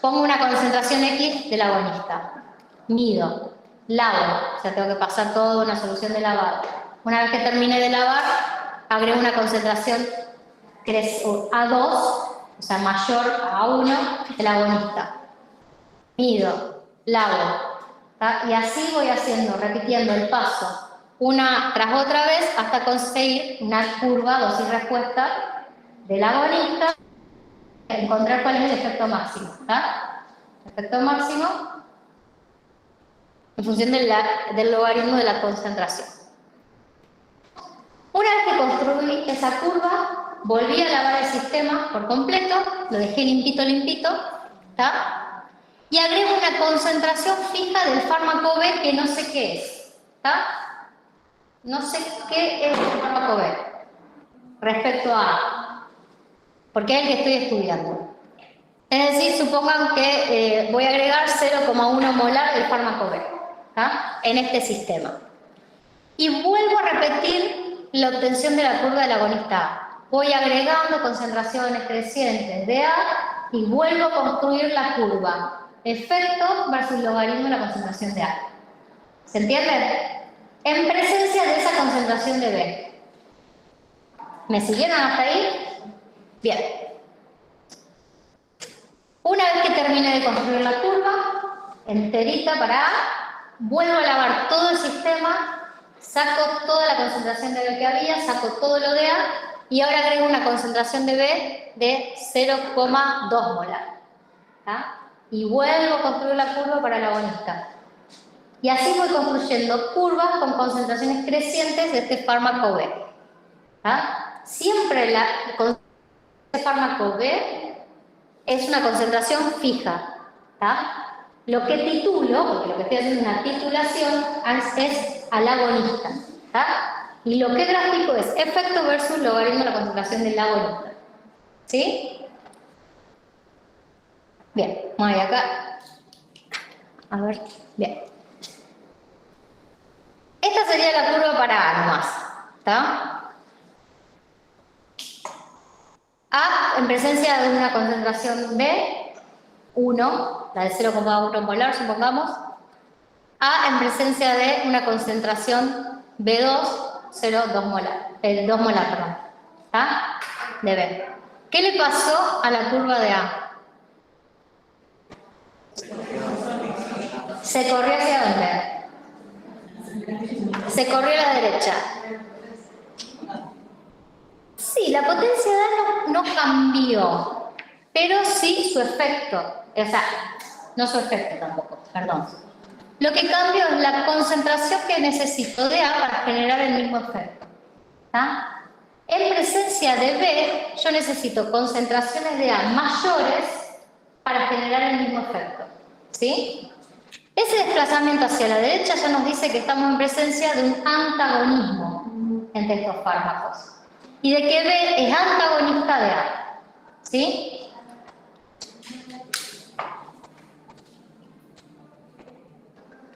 pongo una concentración X del agonista, mido, lavo, o sea, tengo que pasar toda una solución de lavado. Una vez que termine de lavar, agrego una concentración A2, o sea, mayor a 1 del agonista. Mido, lavo, ¿tá? Y así voy haciendo, repitiendo el paso una tras otra vez hasta conseguir una curva dosis-respuesta del agonista, encontrar cuál es el efecto máximo. ¿Tá? El efecto máximo en función del logaritmo de la concentración. Una vez que construí esa curva, volví a lavar el sistema por completo, lo dejé limpito, ¿tá? Y agrego una concentración fija del fármaco B que no sé qué es, ¿tá? No sé qué es el fármaco B respecto a A, porque es el que estoy estudiando. Es decir, supongan que voy a agregar 0,1 molar del fármaco B. ¿Ah? En este sistema. Y vuelvo a repetir la obtención de la curva del agonista A. Voy agregando concentraciones crecientes de A y vuelvo a construir la curva. Efecto versus logaritmo de la concentración de A. ¿Se entiende? en presencia de esa concentración de B. ¿Me siguieron hasta ahí? Bien. Una vez que termine de construir la curva, enterita para A, vuelvo a lavar todo el sistema, saco toda la concentración de B que había, saco todo lo de A, y ahora agrego una concentración de B de 0,2 molar. ¿Tá? Y vuelvo a construir la curva para el agonista. Y así voy construyendo curvas con concentraciones crecientes de este fármaco B. ¿Tá? Siempre este fármaco B es una concentración fija. ¿Tá? Lo que titulo, porque lo que estoy haciendo es una titulación, es al agonista. ¿Tá? Y lo que grafico es efecto versus logaritmo de la concentración del agonista. ¿Sí? Bien, voy acá. A ver, bien. Esta sería la curva para A nomás. ¿Está? A en presencia de una concentración B, 1, la de 0,1 molar, supongamos. A en presencia de una concentración B2, 0,2 molar. 2 molar, perdón. ¿Está? De B. ¿Qué le pasó a la curva de A? ¿Se corrió hacia dónde? Se corrió a la derecha. Sí, la potencia de A no cambió, pero sí su efecto. O sea, no su efecto tampoco, perdón. Lo que cambió es la concentración que necesito de A para generar el mismo efecto. ¿Tá? En presencia de B, yo necesito concentraciones de A mayores para generar el mismo efecto. ¿Sí? Ese desplazamiento hacia la derecha ya nos dice que estamos en presencia de un antagonismo entre estos fármacos. Y de que B es antagonista de A. ¿Sí?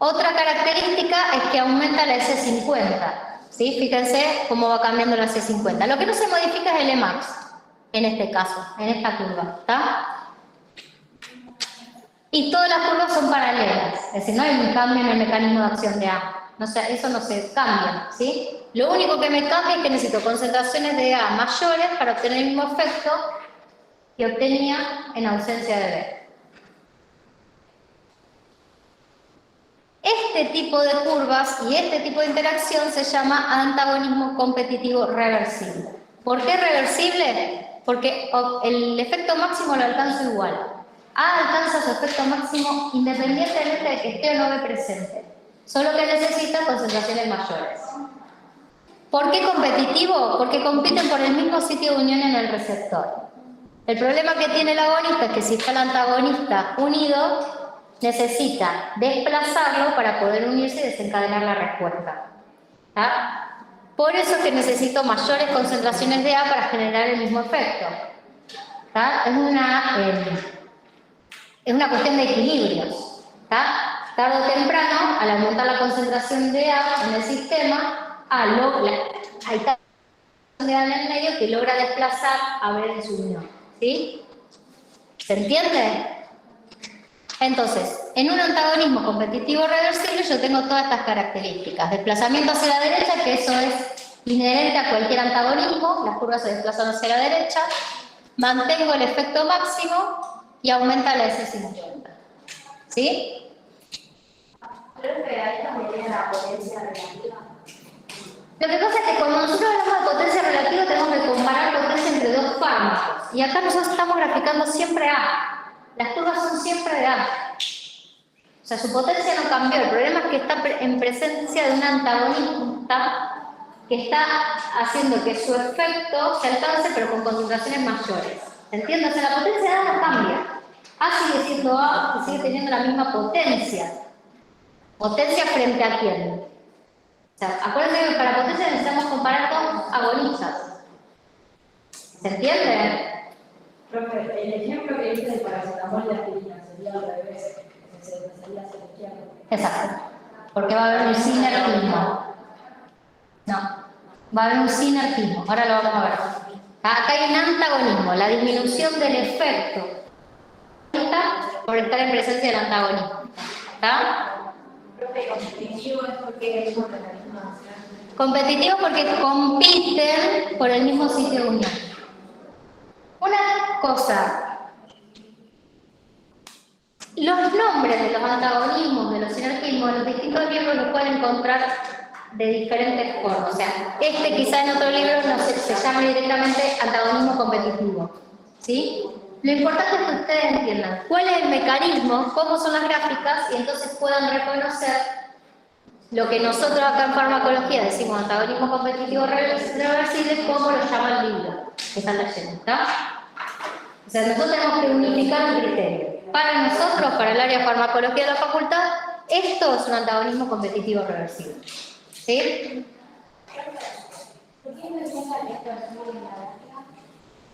Otra característica es que aumenta la S50. ¿Sí? Fíjense cómo va cambiando la S50. Lo que no se modifica es el Emax, en este caso, en esta curva. ¿Está? Y todas las curvas son paralelas, es decir, no hay un cambio en el mecanismo de acción de A. No sé, eso no se cambia, ¿sí? Lo único que me cambia es que necesito concentraciones de A mayores para obtener el mismo efecto que obtenía en ausencia de B. Este tipo de curvas y este tipo de interacción se llama antagonismo competitivo reversible. ¿Por qué reversible? Porque el efecto máximo lo alcanzo igual. A alcanza su efecto máximo independientemente de que esté o no B presente. Solo que necesita concentraciones mayores. ¿Por qué competitivo? Porque compiten por el mismo sitio de unión en el receptor. El problema que tiene el agonista es que si está el antagonista unido, necesita desplazarlo para poder unirse y desencadenar la respuesta. ¿Tá? Por eso es que necesito mayores concentraciones de A para generar el mismo efecto. ¿Tá? Es una cuestión de equilibrios. ¿Tá? Tarde o temprano, al aumentar la concentración de A en el sistema, hay tanta de A en el medio que logra desplazar a B en su unión. ¿Sí? ¿Se entiende? Entonces, en un antagonismo competitivo reversible yo tengo todas estas características. Desplazamiento hacia la derecha, que eso es inherente a cualquier antagonismo, las curvas se desplazan hacia la derecha, mantengo el efecto máximo y aumenta la S50. ¿Sí? Profe, ahí también tiene la potencia relativa. Lo que pasa es que cuando nosotros hablamos de potencia relativa tenemos que comparar potencia entre dos fármacos. Y acá nosotros estamos graficando siempre A. Las curvas son siempre de A. O sea, su potencia no cambió. El problema es que está en presencia de un antagonista que está haciendo que su efecto se alcance pero con concentraciones mayores. ¿Se entiende? O sea, la potencia de A no cambia. A sigue siendo A y sigue teniendo la misma potencia. ¿Potencia frente a quién? O sea, acuérdense que para potencia necesitamos comparar con agonistas. ¿Se entiende? Profe, el ejemplo que dice de paracetamol y aspirina sería al revés, sería hacia la izquierda. Exacto. Porque va a haber un sinergismo. No, va a haber un sinergismo. Ahora lo vamos a ver. Acá hay un antagonismo, la disminución del efecto por estar en presencia del antagonismo. ¿Está? Profe, competitivo es porque es un mecanismo Competitivo porque compiten por el mismo sitio de unión. Una cosa, los nombres de los antagonismos, de los sinergismos, los distintos libros los pueden encontrar de diferentes formas. O sea, este quizá en otro libro no se llame directamente antagonismo competitivo. ¿Sí? Lo importante es que ustedes entiendan cuál es el mecanismo, cómo son las gráficas y entonces puedan reconocer lo que nosotros acá en farmacología decimos antagonismo competitivo reversible, cómo lo llama el libro que están leyendo, ¿está? O sea, nosotros tenemos que unificar un criterio. Para nosotros, para el área de farmacología de la facultad, esto es un antagonismo competitivo reversible. ¿Sí? ¿Por qué no entiendan que esto es muy largo?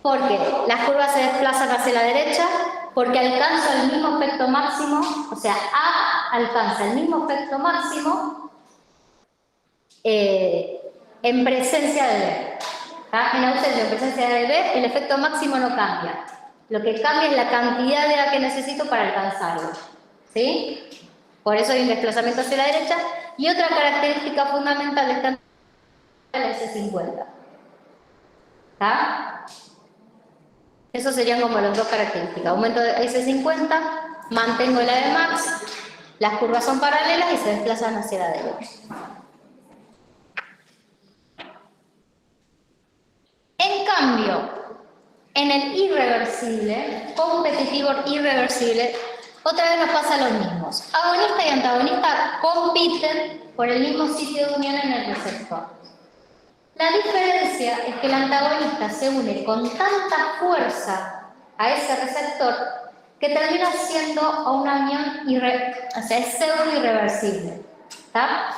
Porque las curvas se desplazan hacia la derecha, porque alcanza el mismo efecto máximo, o sea, A alcanza el mismo efecto máximo en presencia de B. En ausencia o en presencia de B, el efecto máximo no cambia. Lo que cambia es la cantidad de A que necesito para alcanzarlo. ¿Sí? Por eso hay un desplazamiento hacia la derecha. Y otra característica fundamental de esta es el S50. ¿Está? Esos serían como las dos características. Aumento de S50, mantengo la de Max, las curvas son paralelas y se desplazan hacia la derecha. En cambio, en el irreversible, competitivo irreversible, otra vez nos pasa lo mismo. Agonista y antagonista compiten por el mismo sitio de unión en el receptor. La diferencia es que el antagonista se une con tanta fuerza a ese receptor que termina siendo una unión es pseudo irreversible. ¿Está?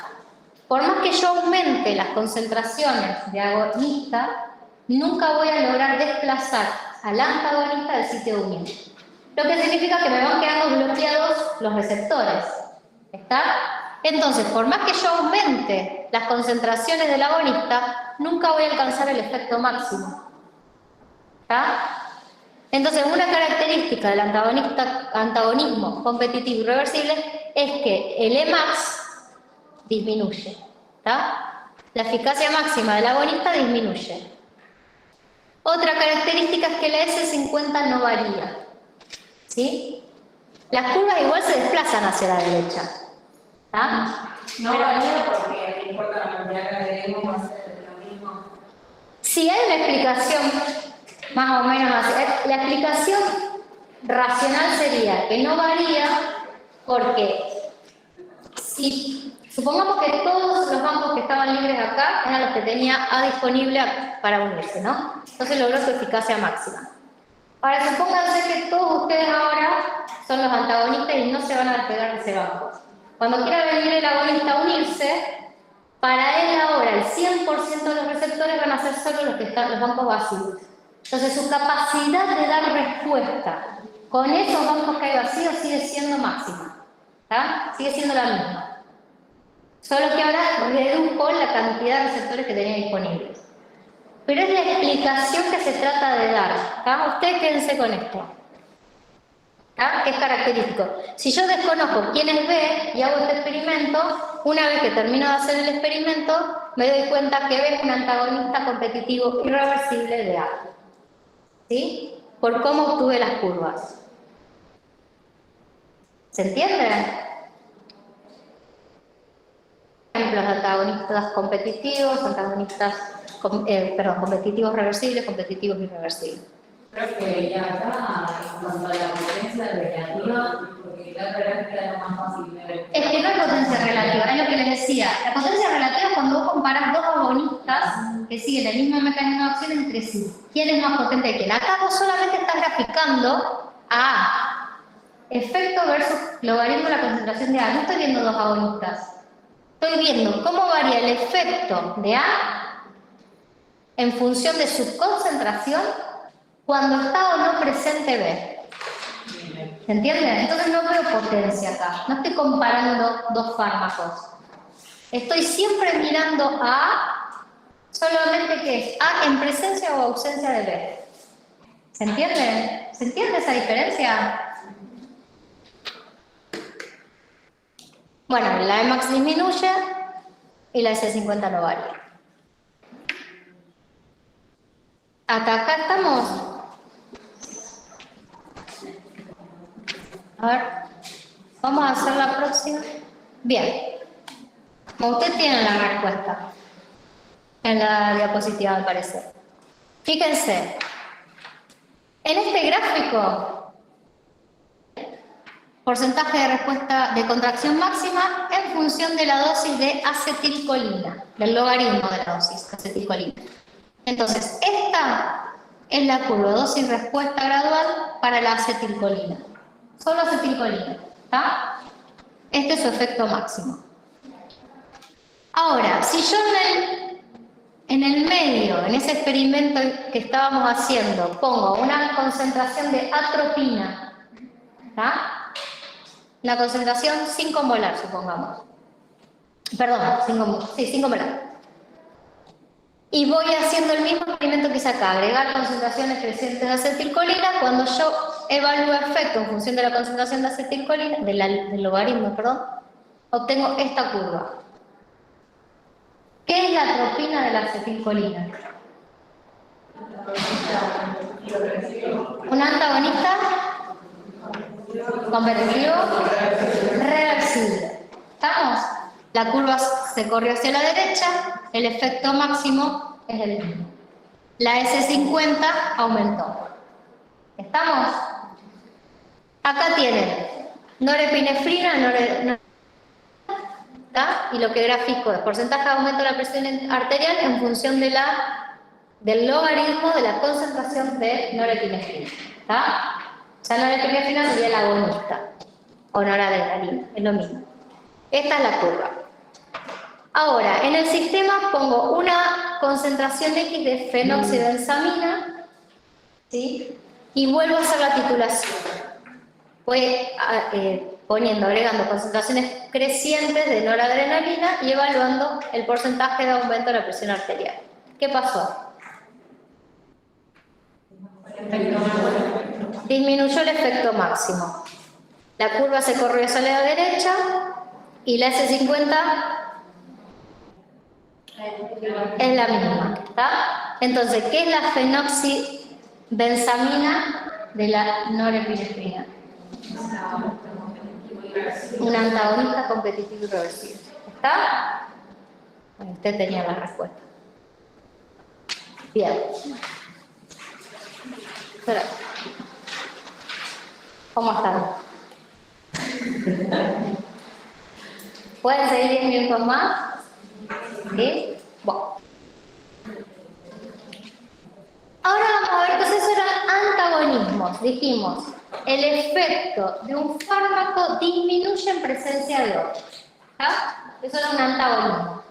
Por más que yo aumente las concentraciones de agonista, nunca voy a lograr desplazar al antagonista del sitio de unión. Lo que significa que me van quedando bloqueados los receptores. ¿Está? Entonces, por más que yo aumente las concentraciones del agonista, nunca voy a alcanzar el efecto máximo. ¿Está? Entonces, una característica del antagonismo competitivo irreversible es que el Emax disminuye. ¿Está? La eficacia máxima del agonista disminuye. Otra característica es que la S50 no varía. ¿Sí? Las curvas igual se desplazan hacia la derecha. ¿Ah? No varía porque no importa la cantidad que agreguemos, va a ser lo mismo. Si hay una explicación más o menos así, la explicación racional sería que no varía porque si supongamos que todos los bancos que estaban libres acá eran los que tenía A disponible para unirse, ¿no? Entonces logró su eficacia máxima. Ahora supónganse que todos ustedes ahora son los antagonistas y no se van a despegar de ese banco. Cuando quiera venir el agonista a unirse, para él ahora el 100% de los receptores van a ser solo los que están los bancos vacíos. Entonces su capacidad de dar respuesta con esos bancos que hay vacíos sigue siendo máxima. ¿Tá? Sigue siendo la misma. Solo que ahora redujo la cantidad de receptores que tenía disponibles. Pero es la explicación que se trata de dar. ¿Tá? Ustedes quédense con esto. ¿Ah? Que es característico. Si yo desconozco quién es B y hago este experimento, una vez que termino de hacer el experimento, me doy cuenta que B es un antagonista competitivo irreversible de A. ¿Sí? Por cómo obtuve las curvas. ¿Se entiende? Ejemplos de antagonistas competitivos, competitivos reversibles, competitivos irreversibles. Creo que ya acá, en cuanto a la potencia relativa, porque la práctica es lo más fácil de ver. Es que no hay potencia relativa, es lo que les decía. La potencia relativa es cuando vos comparás dos agonistas que siguen el mismo mecanismo de acción entre sí. ¿Quién es más potente que quién? Acá vos solamente estás graficando a efecto versus logaritmo de la concentración de A. No estoy viendo dos agonistas. Estoy viendo cómo varía el efecto de A en función de su concentración cuando está o no presente B. ¿Se entiende? Entonces no veo potencia acá. No estoy comparando dos fármacos. Estoy siempre mirando a solamente que es A en presencia o ausencia de B. ¿Se entiende? ¿Se entiende esa diferencia? Bueno, la Emax disminuye, y la S50 no varía. ¿Hasta acá estamos? A ver, vamos a hacer la próxima. Bien. Usted tiene la respuesta en la diapositiva, al parecer. Fíjense, en este gráfico, porcentaje de respuesta de contracción máxima en función de la dosis de acetilcolina, del logaritmo de la dosis de acetilcolina. Entonces, esta es la curva dosis-respuesta gradual para la acetilcolina. Solo acetilcolina, ¿está? Este es su efecto máximo. Ahora, si yo en el medio, en ese experimento que estábamos haciendo, pongo una concentración de atropina, ¿está? La concentración 5 molar, supongamos. Perdón, 5 molar. Y voy haciendo el mismo experimento que hice acá, agregar concentraciones crecientes de acetilcolina. Cuando yo evalúo efecto en función de la concentración de acetilcolina, del logaritmo, perdón, obtengo esta curva. ¿Qué es la atropina de la acetilcolina? ¿Un antagonista competitivo reversible? ¿Estamos? La curva se corrió hacia la derecha, el efecto máximo es el mismo. La S50 aumentó. ¿Estamos? Acá tienen norepinefrina, y lo que grafico es porcentaje de aumento de la presión arterial en función de del logaritmo de la concentración de norepinefrina. ¿Está? Ya norepinefrina sería la agonista, o noradrenalina, es lo mismo. Esta es la curva. Ahora, en el sistema pongo una concentración X de fenoxibenzamina, ¿sí? Y vuelvo a hacer la titulación. Voy agregando concentraciones crecientes de noradrenalina y evaluando el porcentaje de aumento de la presión arterial. ¿Qué pasó? Disminuyó el efecto máximo. La curva se corrió hacia la derecha y la S50 es la misma, ¿está? Entonces, ¿qué es la fenoxibenzamina de la norepinefrina? Un antagonista competitivo y reversible. ¿Está? Bueno, usted tenía la respuesta. Bien. Espera. ¿Cómo están? ¿Pueden seguir 10 minutos más? ¿Sí? Bueno. Ahora vamos a ver, entonces eran antagonismos. Dijimos, el efecto de un fármaco disminuye en presencia de otro. ¿Está? Eso era un antagonismo.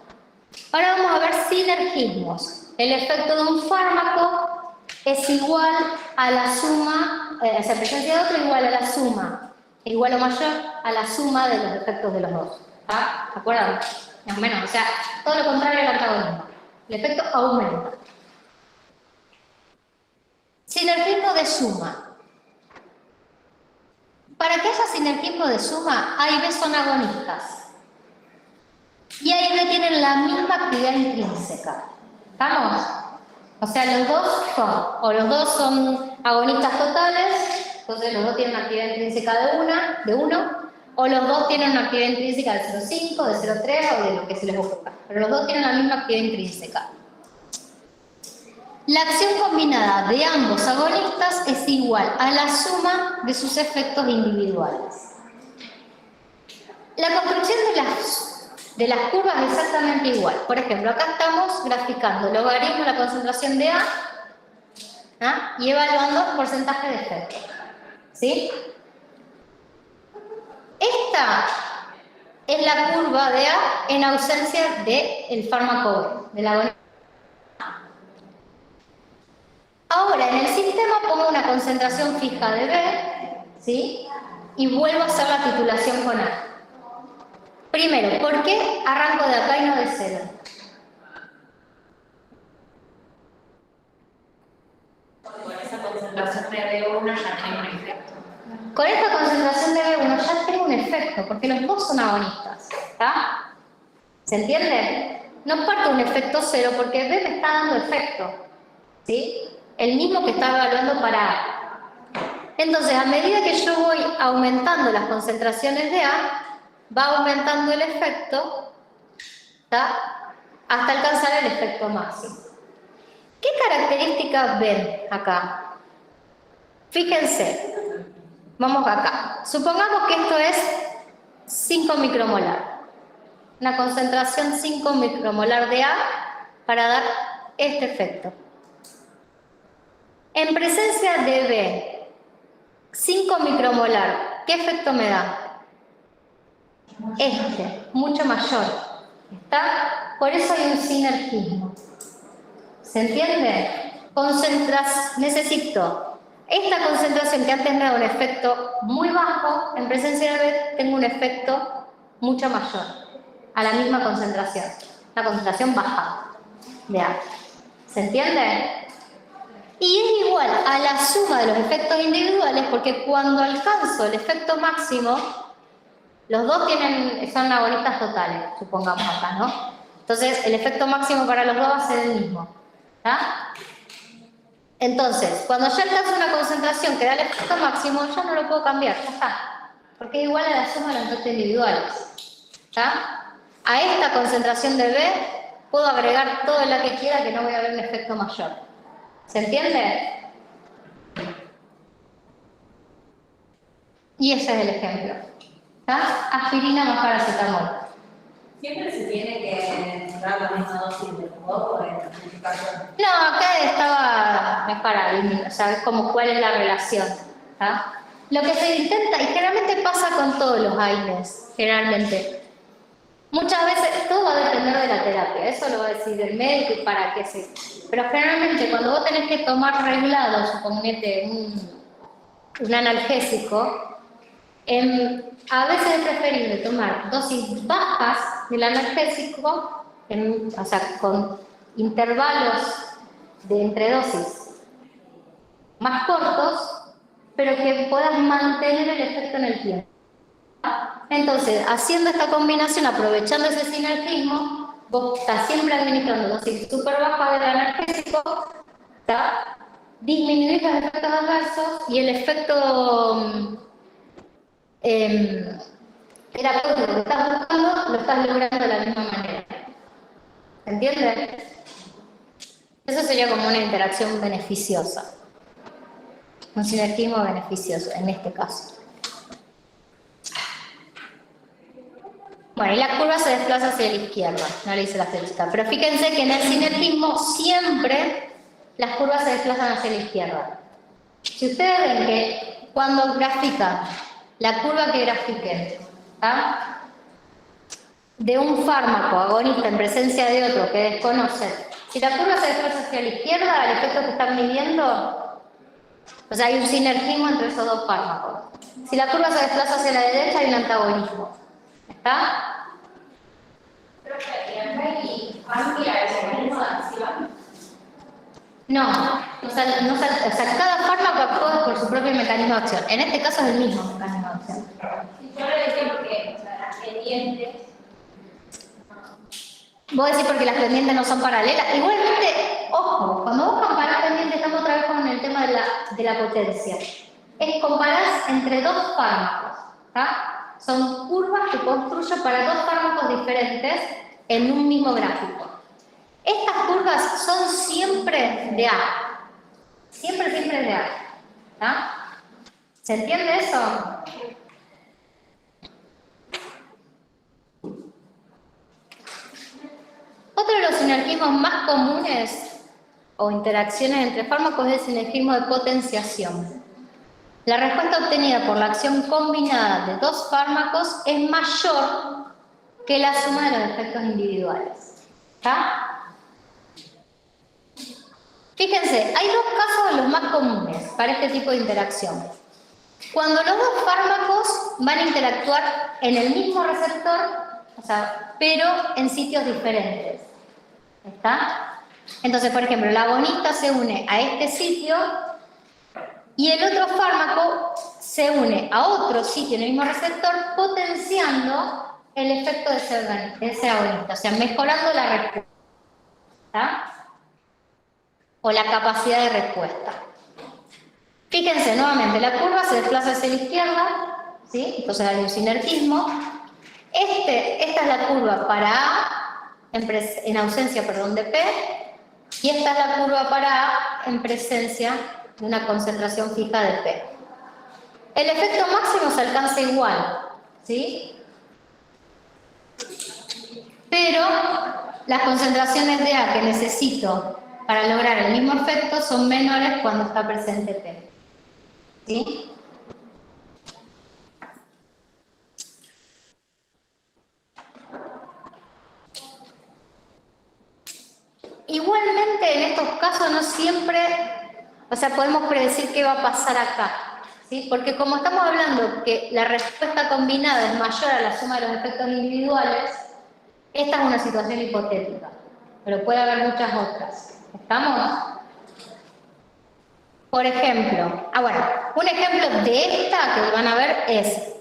Ahora vamos a ver sinergismos. El efecto de un fármaco es igual a la suma, o sea, presencia de otro igual a la suma, igual o mayor a la suma de los efectos de los dos. ¿Está? ¿Se acuerdan? Más o menos, o sea, todo lo contrario al antagonismo. El efecto aumenta. Sinergismo de suma. Para que haya sinergismo de suma, A y B son agonistas. Y A y B tienen la misma actividad intrínseca. ¿Estamos? O sea, los dos son agonistas totales, entonces los dos tienen una actividad intrínseca de 1, o los dos tienen una actividad intrínseca de 0,5, de 0,3 o de lo que se les ocurra. Pero los dos tienen la misma actividad intrínseca. La acción combinada de ambos agonistas es igual a la suma de sus efectos individuales. La construcción de las curvas es exactamente igual. Por ejemplo, acá estamos graficando el logaritmo de la concentración de A, y evaluando porcentaje de efecto. ¿Sí? Esta es la curva de A en ausencia del fármaco B, del agonista. Ahora, en el sistema pongo una concentración fija de B, ¿sí? Y vuelvo a hacer la titulación con A. Primero, ¿por qué arranco de acá y no de 0? Con esa concentración de B1 ya tiene un efecto. Con esta concentración de B1 ya tengo un efecto, porque los dos son agonistas, ¿está? ¿Se entiende? No parto de un efecto cero porque B me está dando efecto, ¿sí? El mismo que está evaluando para A. Entonces, a medida que yo voy aumentando las concentraciones de A, va aumentando el efecto, ¿tá? Hasta alcanzar el efecto máximo. ¿Qué características ven acá? Fíjense, vamos acá. Supongamos que esto es 5 micromolar. Una concentración 5 micromolar de A para dar este efecto. En presencia de B, 5 micromolar, ¿qué efecto me da? Este, mucho mayor. ¿Está? Por eso hay un sinergismo. ¿Se entiende? Necesito esta concentración que antes me da un efecto muy bajo, en presencia de B tengo un efecto mucho mayor, a la misma concentración, la concentración baja de A. ¿Se entiende? Y es igual a la suma de los efectos individuales, porque cuando alcanzo el efecto máximo, los dos son agonistas totales, supongamos acá, ¿no? Entonces, el efecto máximo para los dos va a ser el mismo. ¿Tá? Entonces, cuando ya alcanzo una concentración que da el efecto máximo, ya no lo puedo cambiar, ya está. Porque es igual a la suma de los efectos individuales. ¿Tá? A esta concentración de B puedo agregar todo la que quiera que no voy a ver un efecto mayor. ¿Se entiende? Y ese es el ejemplo. ¿Tá? Aspirina más paracetamol. ¿Siempre se tiene que dar la misma dosis de jugo en este caso? No, acá es para eliminar, ¿sabes? Como cuál es la relación. ¿Tá? Lo que se intenta, y generalmente pasa con todos los AINES, generalmente. Muchas veces todo va a depender de la terapia, eso lo va a decir el médico y para qué se. Pero generalmente cuando vos tenés que tomar reglado, suponete un analgésico, a veces es preferible tomar dosis bajas del analgésico, o sea, con intervalos de entre dosis más cortos, pero que puedas mantener el efecto en el tiempo. Entonces, haciendo esta combinación, aprovechando ese sinergismo, vos estás siempre administrando dosis súper bajas del analgésico, disminuir los efectos adversos y el efecto terapéutico que estás buscando, lo estás logrando de la misma manera. ¿Se entiende? Eso sería como una interacción beneficiosa. Un sinergismo beneficioso, en este caso. Bueno, y la curva se desplaza hacia la izquierda, no le hice la flechita. Pero fíjense que en el sinergismo siempre las curvas se desplazan hacia la izquierda. Si ustedes ven que cuando grafican la curva que grafiquen, ¿tá? De un fármaco agonista en presencia de otro que desconocen, si la curva se desplaza hacia la izquierda, el efecto que están midiendo, o sea, hay un sinergismo entre esos dos fármacos. Si la curva se desplaza hacia la derecha, hay un antagonismo. ¿Está? No, o sea, cada fármaco actúa por su propio mecanismo de acción. En este caso es el mismo mecanismo de acción. Yo le decía porque las pendientes. Vos decís porque las pendientes no son paralelas. Igualmente, ojo, cuando vos comparás pendientes, estamos otra vez con el tema de la potencia. Es comparás entre dos fármacos. ¿Tá? Son curvas que construyo para dos fármacos diferentes en un mismo gráfico. Estas curvas son siempre de A. Siempre de A. ¿Tá? ¿Se entiende eso? Otro de los sinergismos más comunes o interacciones entre fármacos es el sinergismo de potenciación. La respuesta obtenida por la acción combinada de dos fármacos es mayor que la suma de los efectos individuales. ¿Está? Fíjense, hay dos casos los más comunes para este tipo de interacción. Cuando los dos fármacos van a interactuar en el mismo receptor, o sea, pero en sitios diferentes. ¿Está? Entonces, por ejemplo, el agonista se une a este sitio y el otro fármaco se une a otro sitio en el mismo receptor, potenciando el efecto de ese agonista, o sea, mejorando la respuesta, ¿tá? O la capacidad de respuesta. Fíjense nuevamente, la curva se desplaza hacia la izquierda, ¿sí? Entonces hay un sinergismo. Esta es la curva para A en ausencia, de P, y esta es la curva para A en presencia de una concentración fija de P. El efecto máximo se alcanza igual, ¿sí? Pero las concentraciones de A que necesito para lograr el mismo efecto son menores cuando está presente P. ¿Sí? Igualmente en estos casos no siempre, podemos predecir qué va a pasar acá, ¿sí? Porque como estamos hablando que la respuesta combinada es mayor a la suma de los efectos individuales, esta es una situación hipotética, pero puede haber muchas otras. ¿Estamos? Por ejemplo, un ejemplo de esta que van a ver es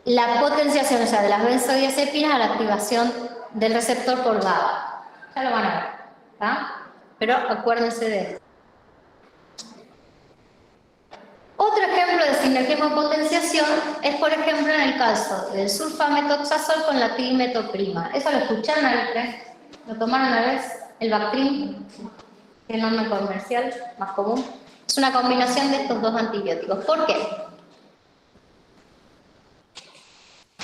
la potenciación, de las benzodiazepinas a la activación del receptor por GABA. Ya lo van a ver, ¿está? Pero acuérdense de esto. Otro ejemplo de sinergismo de potenciación es, por ejemplo, en el caso del sulfametoxazol con la trimetoprima. ¿Eso lo escucharon a vez? ¿Lo tomaron a vez? El Bactrim, el nombre comercial más común. Es una combinación de estos dos antibióticos. ¿Por qué?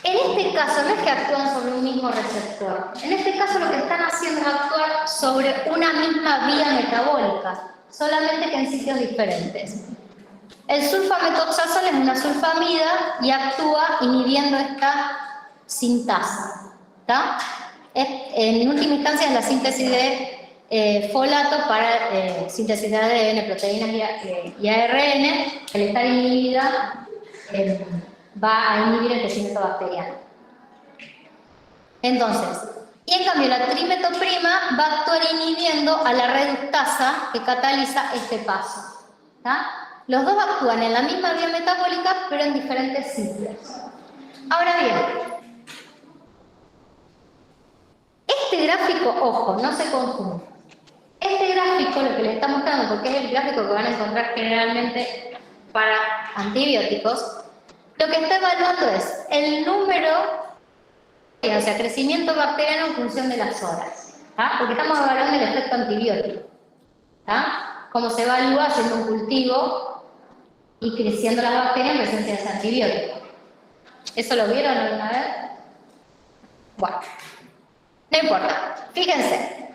En este caso no es que actúan sobre un mismo receptor. En este caso lo que están haciendo es actuar sobre una misma vía metabólica, solamente que en sitios diferentes. El sulfametoxazol es una sulfamida y actúa inhibiendo esta sintasa, ¿tá? En última instancia es la síntesis de folato para síntesis de ADN, proteínas y ARN. Al estar inhibida va a inhibir el crecimiento bacteriano. Entonces, y en cambio la trimetoprima va a actuar inhibiendo a la reductasa que cataliza este paso, ¿tá? Los dos actúan en la misma vía metabólica, pero en diferentes sitios. Ahora bien, este gráfico, ojo, no se confunda. Este gráfico, lo que les está mostrando, porque es el gráfico que van a encontrar generalmente para antibióticos, lo que está evaluando es el número, crecimiento bacteriano en función de las horas, ¿tá? Porque estamos evaluando el efecto antibiótico, ¿tá? Como se evalúa haciendo un cultivo y creciendo las bacterias en presencia de ese antibiótico. ¿Eso lo vieron alguna vez? Bueno, no importa. Fíjense,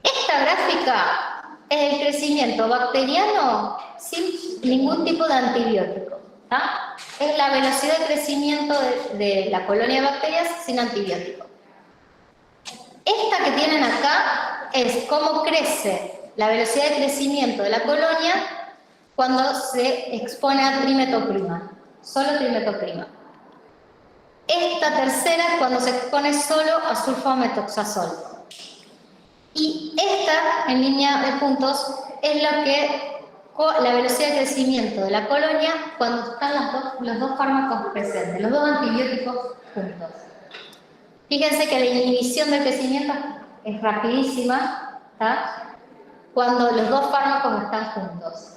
esta gráfica es el crecimiento bacteriano sin ningún tipo de antibiótico, ¿tá? Es la velocidad de crecimiento de la colonia de bacterias sin antibiótico. Esta que tienen acá es cómo crece la velocidad de crecimiento de la colonia cuando se expone a trimetoprima, solo trimetoprima. Esta tercera es cuando se expone solo a sulfametoxazol. Y esta, en línea de puntos, es la velocidad de crecimiento de la colonia cuando están los dos fármacos presentes, los dos antibióticos juntos. Fíjense que la inhibición del crecimiento es rapidísima, ¿tá? Cuando los dos fármacos están juntos.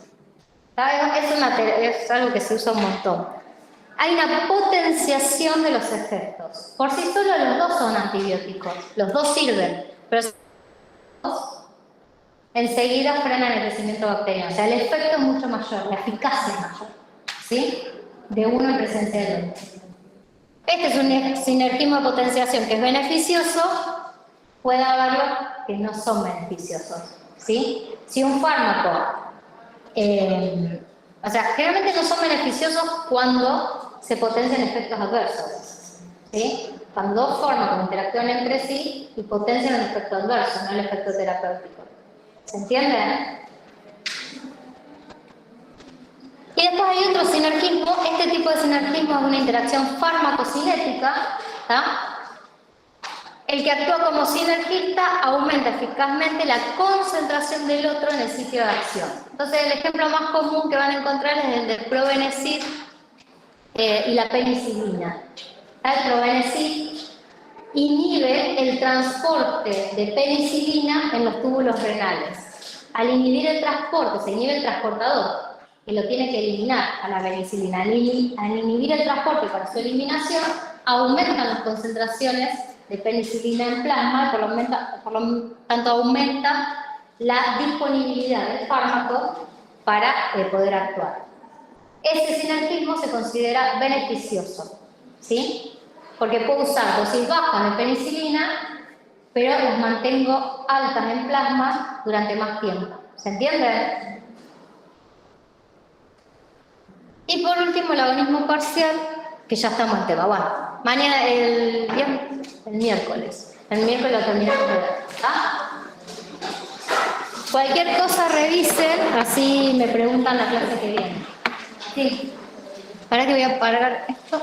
Es algo que se usa un montón. Hay una potenciación de los efectos. Por sí solos los dos son antibióticos, los dos sirven, pero enseguida frenan el crecimiento bacteriano. O sea, el efecto es mucho mayor, la eficacia es mayor, ¿sí? De uno en presencia del otro. Este es un sinergismo de potenciación que es beneficioso, puede haberlo que no son beneficiosos, ¿sí? Si un fármaco generalmente no son beneficiosos cuando se potencian efectos adversos, ¿sí? Cuando dos fármacos interactúan entre sí y potencian el efecto adverso, no el efecto terapéutico. ¿Se entiende? Y después hay otro sinergismo. Este tipo de sinergismo es una interacción farmacocinética, ¿tá? El que actúa como sinergista aumenta eficazmente la concentración del otro en el sitio de acción. Entonces, el ejemplo más común que van a encontrar es el del probenecid y la penicilina. Ertrobenecid inhibe el transporte de penicilina en los túbulos renales. Al inhibir el transporte, se inhibe el transportador, que lo tiene que eliminar a la penicilina. Al inhibir el transporte para su eliminación, aumentan las concentraciones de penicilina en plasma, por lo tanto aumenta la disponibilidad del fármaco para poder actuar. Ese sinergismo se considera beneficioso, ¿sí? Porque puedo usar dosis bajas de penicilina, pero las mantengo altas en plasma durante más tiempo. ¿Se entiende? Y por último, el agonismo parcial, que ya estamos en tema. Bueno, mañana, el miércoles. El miércoles lo terminamos de ver. Cualquier cosa revisen, así me preguntan la clase que viene. Sí. Ahora que voy a apagar esto.